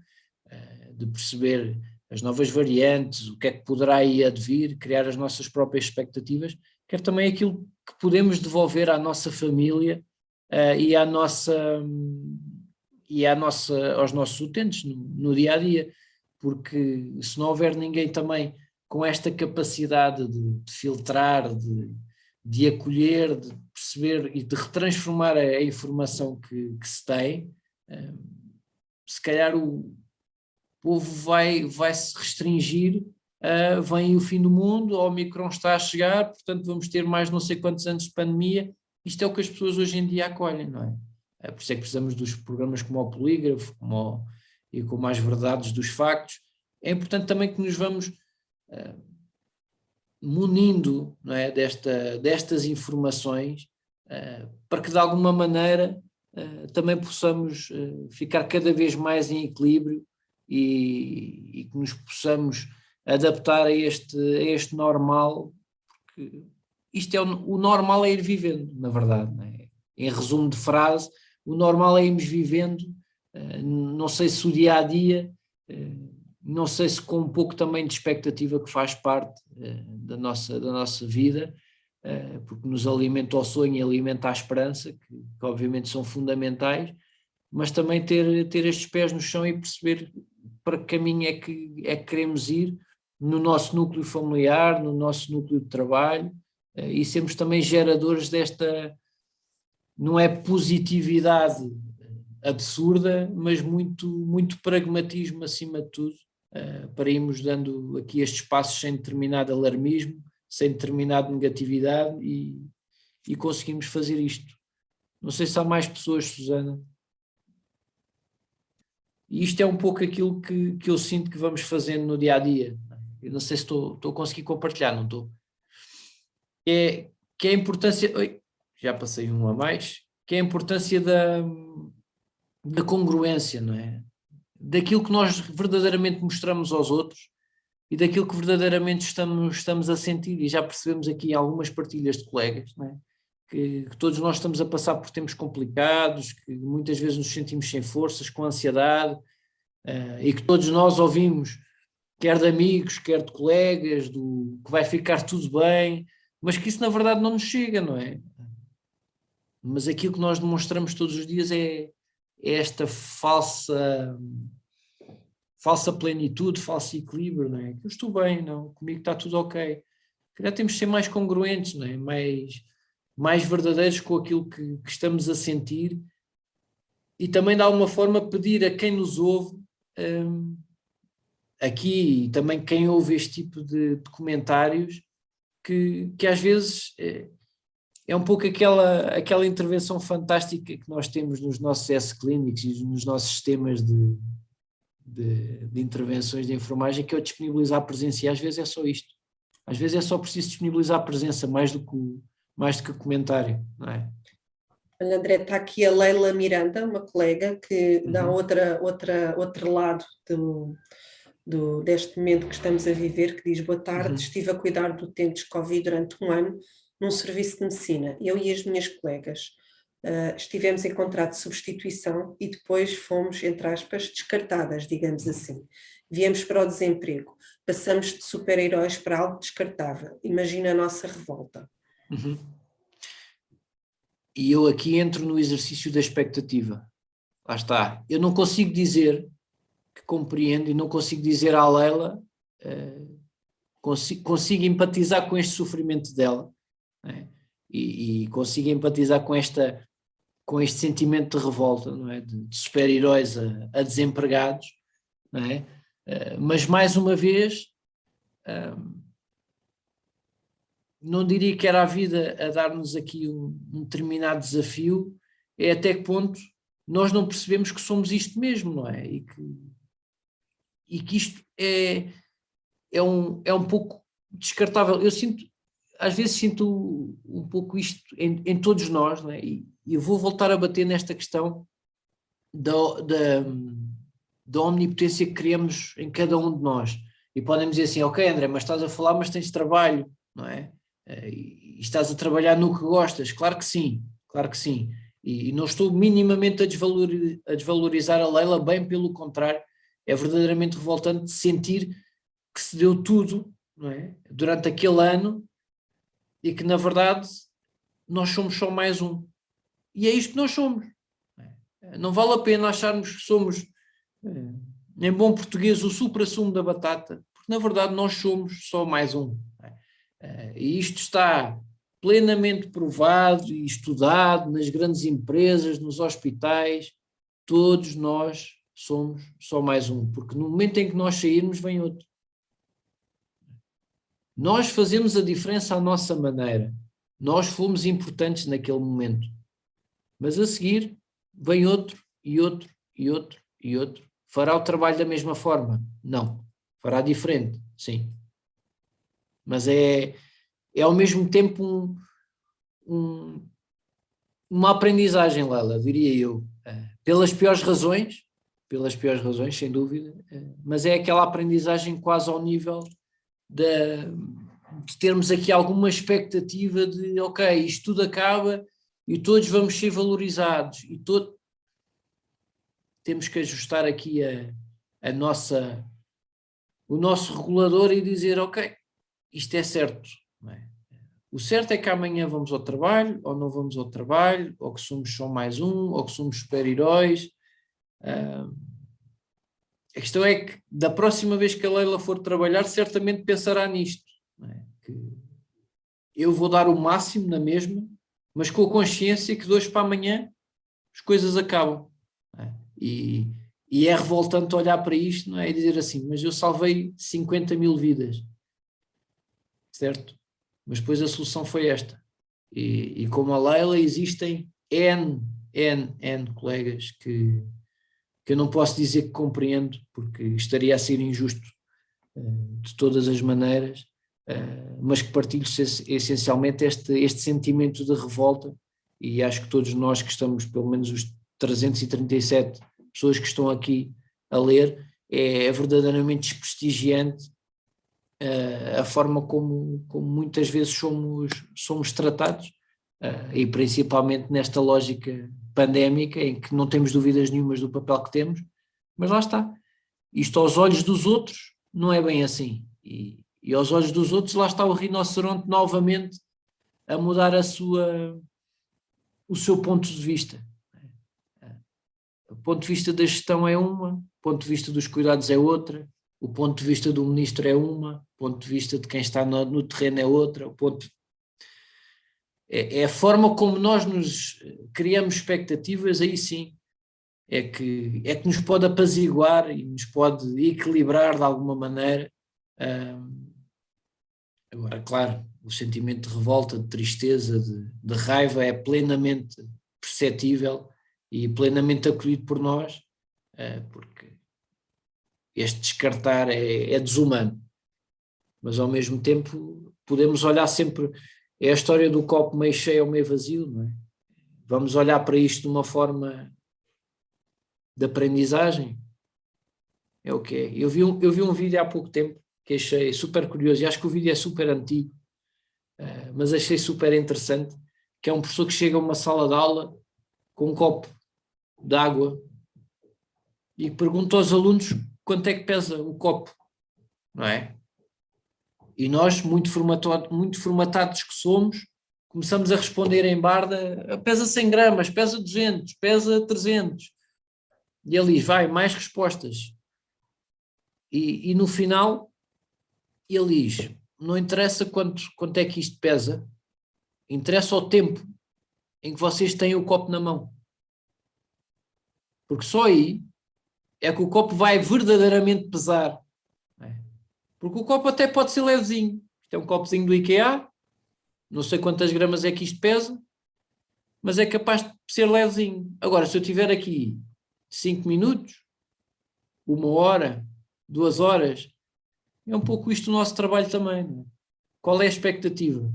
de perceber as novas variantes, o que é que poderá aí advir, criar as nossas próprias expectativas, quer também aquilo que podemos devolver à nossa família e aos nossos utentes no dia a dia, porque se não houver ninguém também com esta capacidade de filtrar, de acolher, de perceber e de retransformar a informação que se tem, se calhar o povo vai se restringir, vem o fim do mundo, o Omicron está a chegar, portanto vamos ter mais não sei quantos anos de pandemia. Isto é o que as pessoas hoje em dia acolhem, não é? Por isso é que precisamos dos programas como o Polígrafo e com mais verdades dos factos. É importante também que nos vamos munindo, não é, destas informações, para que de alguma maneira também possamos ficar cada vez mais em equilíbrio e que nos possamos adaptar a este normal, porque isto é o normal é ir vivendo, na verdade, não é? Em resumo de frase, o normal é irmos vivendo, não sei se o dia a dia, não sei se com um pouco também de expectativa que faz parte da nossa vida, porque nos alimenta o sonho e alimenta a esperança, que obviamente são fundamentais, mas também ter estes pés no chão e perceber para que caminho é que queremos ir no nosso núcleo familiar, no nosso núcleo de trabalho, e sermos também geradores desta, não é positividade absurda, mas muito, muito pragmatismo acima de tudo, para irmos dando aqui estes passos sem determinado alarmismo, sem determinada negatividade e conseguimos fazer isto. Não sei se há mais pessoas, Susana. E isto é um pouco aquilo que eu sinto que vamos fazendo no dia a dia. Eu não sei se estou a conseguir compartilhar, não estou? Que é a importância, já passei um a mais, que é a importância da congruência, não é? Daquilo que nós verdadeiramente mostramos aos outros e daquilo que verdadeiramente estamos a sentir, e já percebemos aqui algumas partilhas de colegas, não é? Que todos nós estamos a passar por tempos complicados, que muitas vezes nos sentimos sem forças, com ansiedade, e que todos nós ouvimos, quer de amigos, quer de colegas, que vai ficar tudo bem, mas que isso na verdade não nos chega, não é? Mas aquilo que nós demonstramos todos os dias é esta falsa plenitude, falso equilíbrio, não é? Que eu estou bem, não, comigo está tudo ok. Já temos de ser mais congruentes, não é? Mais verdadeiros com aquilo que estamos a sentir, e também de alguma forma pedir a quem nos ouve, aqui, e também quem ouve este tipo de comentários, que às vezes é um pouco aquela intervenção fantástica que nós temos nos nossos S-Clinics e nos nossos sistemas de intervenções de enfermagem, que é o disponibilizar a presença, e às vezes é só isto. Às vezes é só preciso disponibilizar a presença, mais do que comentário, não é? Olha, André, está aqui a Leila Miranda, uma colega, que dá outro lado deste momento que estamos a viver, que diz: boa tarde, estive a cuidar de utentes Covid durante um ano num serviço de medicina. Eu e as minhas colegas estivemos em contrato de substituição e depois fomos, entre aspas, descartadas, digamos assim. Viemos para o desemprego. Passamos de super-heróis para algo descartável. Imagina a nossa revolta. E eu aqui entro no exercício da expectativa. Lá está. Eu não consigo dizer que compreendo, e não consigo dizer à Leila, consigo empatizar com este sofrimento dela, não é? E consigo empatizar com este sentimento de revolta, não é? De super-heróis a desempregados, não é? Mas mais uma vez, não diria que era a vida a dar-nos aqui um determinado desafio, é até que ponto nós não percebemos que somos isto mesmo, não é? E que isto é um pouco descartável. Às vezes sinto um pouco isto em todos nós, não é? E eu vou voltar a bater nesta questão da omnipotência que criamos em cada um de nós. E podem dizer assim: ok, André, mas estás a falar, mas tens trabalho, não é? E estás a trabalhar no que gostas. Claro que sim, claro que sim. E não estou minimamente a desvalorizar a Leila, bem pelo contrário. é verdadeiramente revoltante sentir que se deu tudo, não é? Durante aquele ano e que, na verdade, nós somos só mais um. E é isto que nós somos. Não vale a pena acharmos que somos, em bom português, o supra-sumo da batata, porque, na verdade, nós somos só mais um. E isto está plenamente provado e estudado nas grandes empresas, nos hospitais. Todos nós somos só mais um, porque no momento em que nós sairmos, vem outro. Nós fazemos a diferença à nossa maneira. Nós fomos importantes naquele momento. Mas a seguir, vem outro, e outro, e outro, e outro. Fará o trabalho da mesma forma? Não. Fará diferente? Sim. Mas é ao mesmo tempo uma aprendizagem, Lela, diria eu. Pelas piores razões, sem dúvida, mas é aquela aprendizagem quase ao nível de termos aqui alguma expectativa de, ok, isto tudo acaba e todos vamos ser valorizados e temos que ajustar aqui o nosso regulador e dizer, ok, isto é certo, não é? O certo é que amanhã vamos ao trabalho, ou não vamos ao trabalho, ou que somos só mais um, ou que somos super-heróis. A questão é que da próxima vez que a Leila for trabalhar, certamente pensará nisto, não é? Que eu vou dar o máximo na mesma, mas com a consciência que de hoje para amanhã as coisas acabam. Não é? E é revoltante olhar para isto, não é? E dizer assim, mas eu salvei 50 mil vidas, certo? Mas depois a solução foi esta. E como a Leila, existem N colegas que eu não posso dizer que compreendo, porque estaria a ser injusto de todas as maneiras, mas que partilho essencialmente este sentimento de revolta, e acho que todos nós que estamos, pelo menos os 337 pessoas que estão aqui a ler, é verdadeiramente desprestigiante a forma como muitas vezes somos tratados, e principalmente nesta lógica pandémica em que não temos dúvidas nenhumas do papel que temos, mas lá está. Isto aos olhos dos outros não é bem assim. E aos olhos dos outros lá está o rinoceronte novamente a mudar o seu ponto de vista. O ponto de vista da gestão é uma, o ponto de vista dos cuidados é outra, o ponto de vista do ministro é uma, o ponto de vista de quem está no terreno é outra, é a forma como nós nos criamos expectativas, aí sim, é que nos pode apaziguar e nos pode equilibrar de alguma maneira. Agora, claro, o sentimento de revolta, de tristeza, de raiva é plenamente perceptível e plenamente acolhido por nós, porque este descartar é desumano, mas ao mesmo tempo podemos olhar sempre, é a história do copo meio cheio ou meio vazio, não é? Vamos olhar para isto de uma forma de aprendizagem, é o que é. Eu vi um vídeo há pouco tempo que achei super curioso, e acho que o vídeo é super antigo, mas achei super interessante, que é um professor que chega a uma sala de aula com um copo de água e pergunta aos alunos quanto é que pesa o copo, não é? E nós, muito formatados que somos, começamos a responder em barda, pesa 100 gramas, pesa 200, pesa 300. E ele diz, vai, mais respostas. E no final, ele diz, não interessa quanto é que isto pesa, interessa o tempo em que vocês têm o copo na mão. Porque só aí é que o copo vai verdadeiramente pesar. Porque o copo até pode ser levezinho. Isto é um copozinho do IKEA, não sei quantas gramas é que isto pesa, mas é capaz de ser levezinho. Agora, se eu tiver aqui 5 minutos, 1 hora, 2 horas, é um pouco isto o nosso trabalho também. Não é? Qual é a expectativa?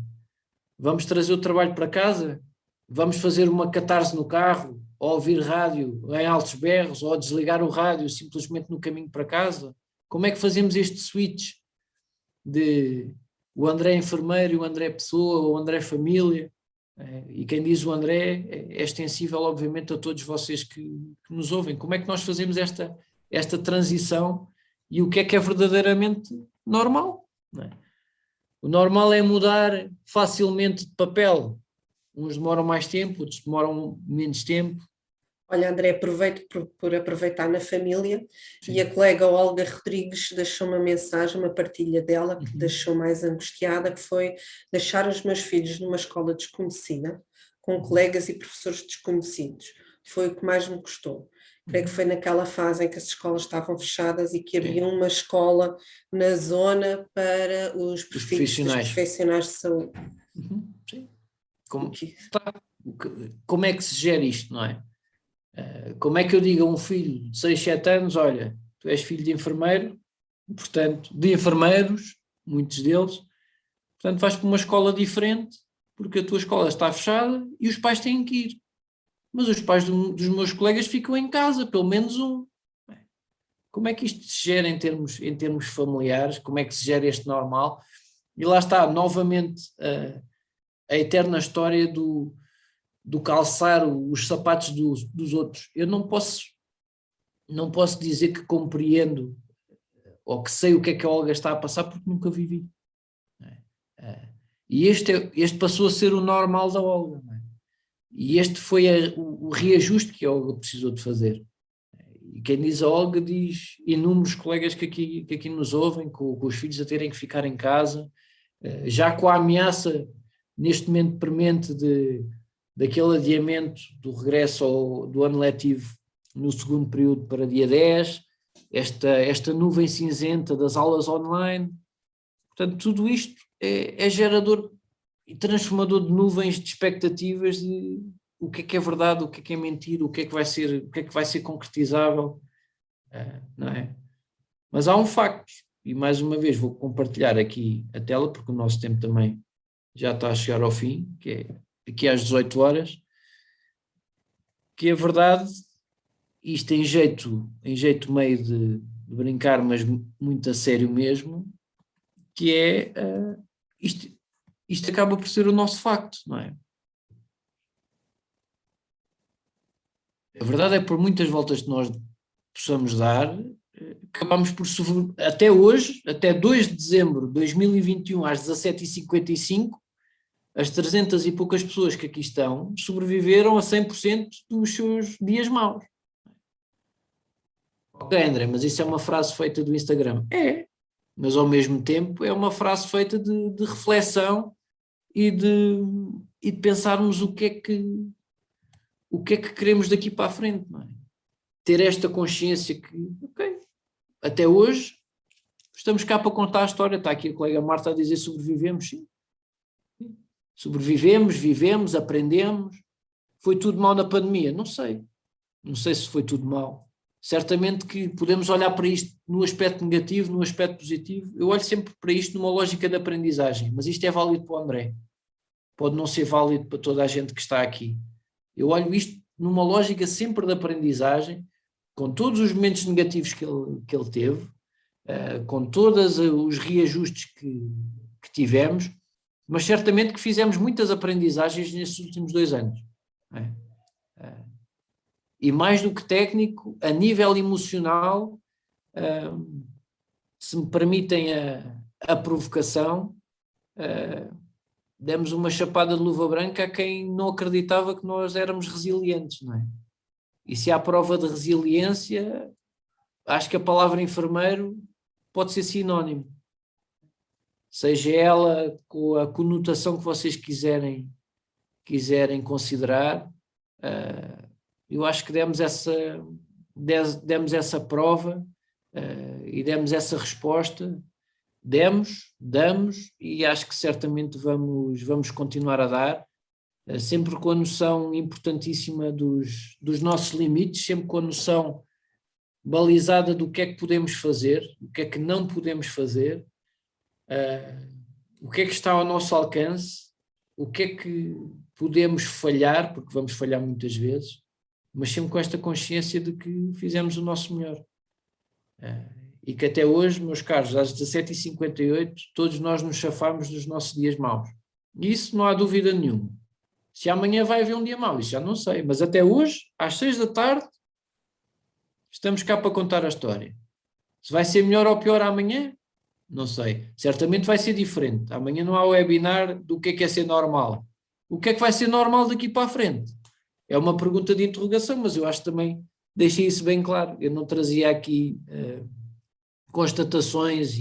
Vamos trazer o trabalho para casa? Vamos fazer uma catarse no carro? Ou ouvir rádio em altos berros? Ou desligar o rádio simplesmente no caminho para casa? Como é que fazemos este switch de o André enfermeiro e o André pessoa, ou o André família? E quem diz o André é extensível, obviamente, a todos vocês que nos ouvem. Como é que nós fazemos esta esta transição e o que é verdadeiramente normal, não é? O normal é mudar facilmente de papel. Uns demoram mais tempo, outros demoram menos tempo. Olha, André, aproveito por aproveitar na família. Sim. E a colega Olga Rodrigues deixou uma mensagem, uma partilha dela, que me deixou mais angustiada, que foi deixar os meus filhos numa escola desconhecida, com colegas e professores desconhecidos. Foi o que mais me custou. Creio que foi naquela fase em que as escolas estavam fechadas e que havia uma escola na zona para os profissionais de saúde. Sim. Como é que se gera isto, não é? Como é que eu digo a um filho de 6, 7 anos, olha, tu és filho de enfermeiro, portanto, de enfermeiros, muitos deles, portanto vais para uma escola diferente, porque a tua escola está fechada e os pais têm que ir. Mas os pais dos meus colegas ficam em casa, pelo menos um. Como é que isto se gera em termos familiares? Como é que se gera este normal? E lá está, novamente, a eterna história do calçar os sapatos dos outros. Eu não posso dizer que compreendo ou que sei o que é que a Olga está a passar, porque nunca vivi. E este passou a ser o normal da Olga. Não é? E este foi o reajuste que a Olga precisou de fazer. E quem diz a Olga diz inúmeros colegas que aqui nos ouvem, com os filhos a terem que ficar em casa, já com a ameaça, neste momento premente, daquele adiamento do regresso do ano letivo no segundo período para dia 10, esta nuvem cinzenta das aulas online. Portanto, tudo isto é gerador e transformador de nuvens de expectativas de o que é verdade, o que é mentira, o que é que vai ser concretizável, não é? Mas há um facto, e mais uma vez vou compartilhar aqui a tela, porque o nosso tempo também já está a chegar ao fim, que é aqui às 18 horas, que a verdade, isto em jeito meio de brincar, mas muito a sério mesmo, que é isto acaba por ser o nosso facto, não é? A verdade é que por muitas voltas que nós possamos dar, acabamos por sofrer, até hoje, até 2 de dezembro de 2021 às 17h55, as 300 e poucas pessoas que aqui estão sobreviveram a 100% dos seus dias maus. Ok, André, mas isso é uma frase feita do Instagram. É, mas ao mesmo tempo é uma frase feita de reflexão e de pensarmos o que é que queremos daqui para a frente, não é? Ter esta consciência que, ok, até hoje estamos cá para contar a história. Está aqui a colega Marta a dizer sobrevivemos, sim. Sobrevivemos, vivemos, aprendemos. Foi tudo mal na pandemia? Não sei se foi tudo mal. Certamente que podemos olhar para isto no aspecto negativo, no aspecto positivo. Eu olho sempre para isto numa lógica de aprendizagem, mas isto é válido para o André. Pode não ser válido para toda a gente que está aqui. Eu olho isto numa lógica sempre de aprendizagem, com todos os momentos negativos que ele teve, com todos os reajustes que tivemos, mas certamente que fizemos muitas aprendizagens nestes últimos 2 anos. E mais do que técnico, a nível emocional, se me permitem a provocação, demos uma chapada de luva branca a quem não acreditava que nós éramos resilientes, não é? E se há prova de resiliência, acho que a palavra enfermeiro pode ser sinónimo. Seja ela com a conotação que vocês quiserem considerar, eu acho que demos essa prova e demos essa resposta, damos e acho que certamente vamos continuar a dar, sempre com a noção importantíssima dos nossos limites, sempre com a noção balizada do que é que podemos fazer, o que é que não podemos fazer, o que é que está ao nosso alcance, o que é que podemos falhar, porque vamos falhar muitas vezes, mas sempre com esta consciência de que fizemos o nosso melhor. E que até hoje, meus caros, às 17h58, todos nós nos chafámos dos nossos dias maus. E isso não há dúvida nenhuma. Se amanhã vai haver um dia mau, isso já não sei, mas até hoje, às 6 da tarde, Estamos cá para contar a história. Se vai ser melhor ou pior amanhã, não sei. Certamente vai ser diferente. Amanhã não há webinar do que é ser normal. O que é que vai ser normal daqui para a frente? É uma pergunta de interrogação, mas eu acho que também deixei isso bem claro. Eu não trazia aqui constatações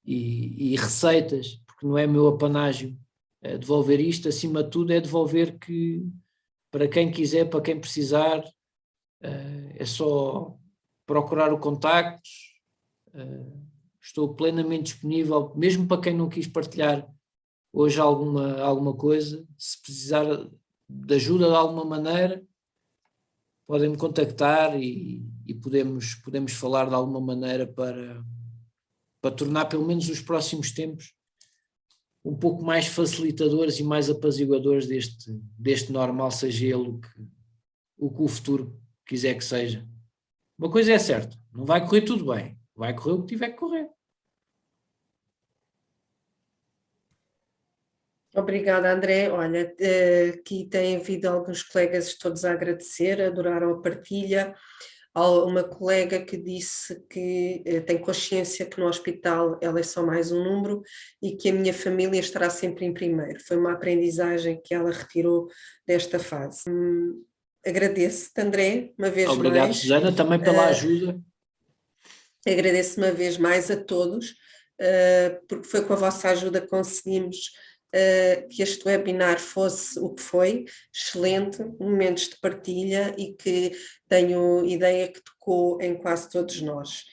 e receitas, porque não é meu apanágio devolver isto. Acima de tudo é devolver que, para quem quiser, para quem precisar, é só procurar o contacto. Estou plenamente disponível, mesmo para quem não quis partilhar hoje alguma coisa. Se precisar de ajuda de alguma maneira, podem me contactar e podemos falar de alguma maneira para tornar pelo menos os próximos tempos um pouco mais facilitadores e mais apaziguadores deste normal, seja ele o que o futuro quiser que seja. Uma coisa é certa, não vai correr tudo bem, vai correr o que tiver que correr. Obrigada, André. Olha, aqui tem havido alguns colegas todos a agradecer, adoraram a partilha. Há uma colega que disse que tem consciência que no hospital ela é só mais um número e que a minha família estará sempre em primeiro. Foi uma aprendizagem que ela retirou desta fase. Agradeço-te, André, uma vez mais. Obrigado, Susana, também pela ajuda. Agradeço uma vez mais a todos, porque foi com a vossa ajuda que conseguimos que este webinar fosse o que foi, excelente, momentos de partilha e que tenho ideia que tocou em quase todos nós.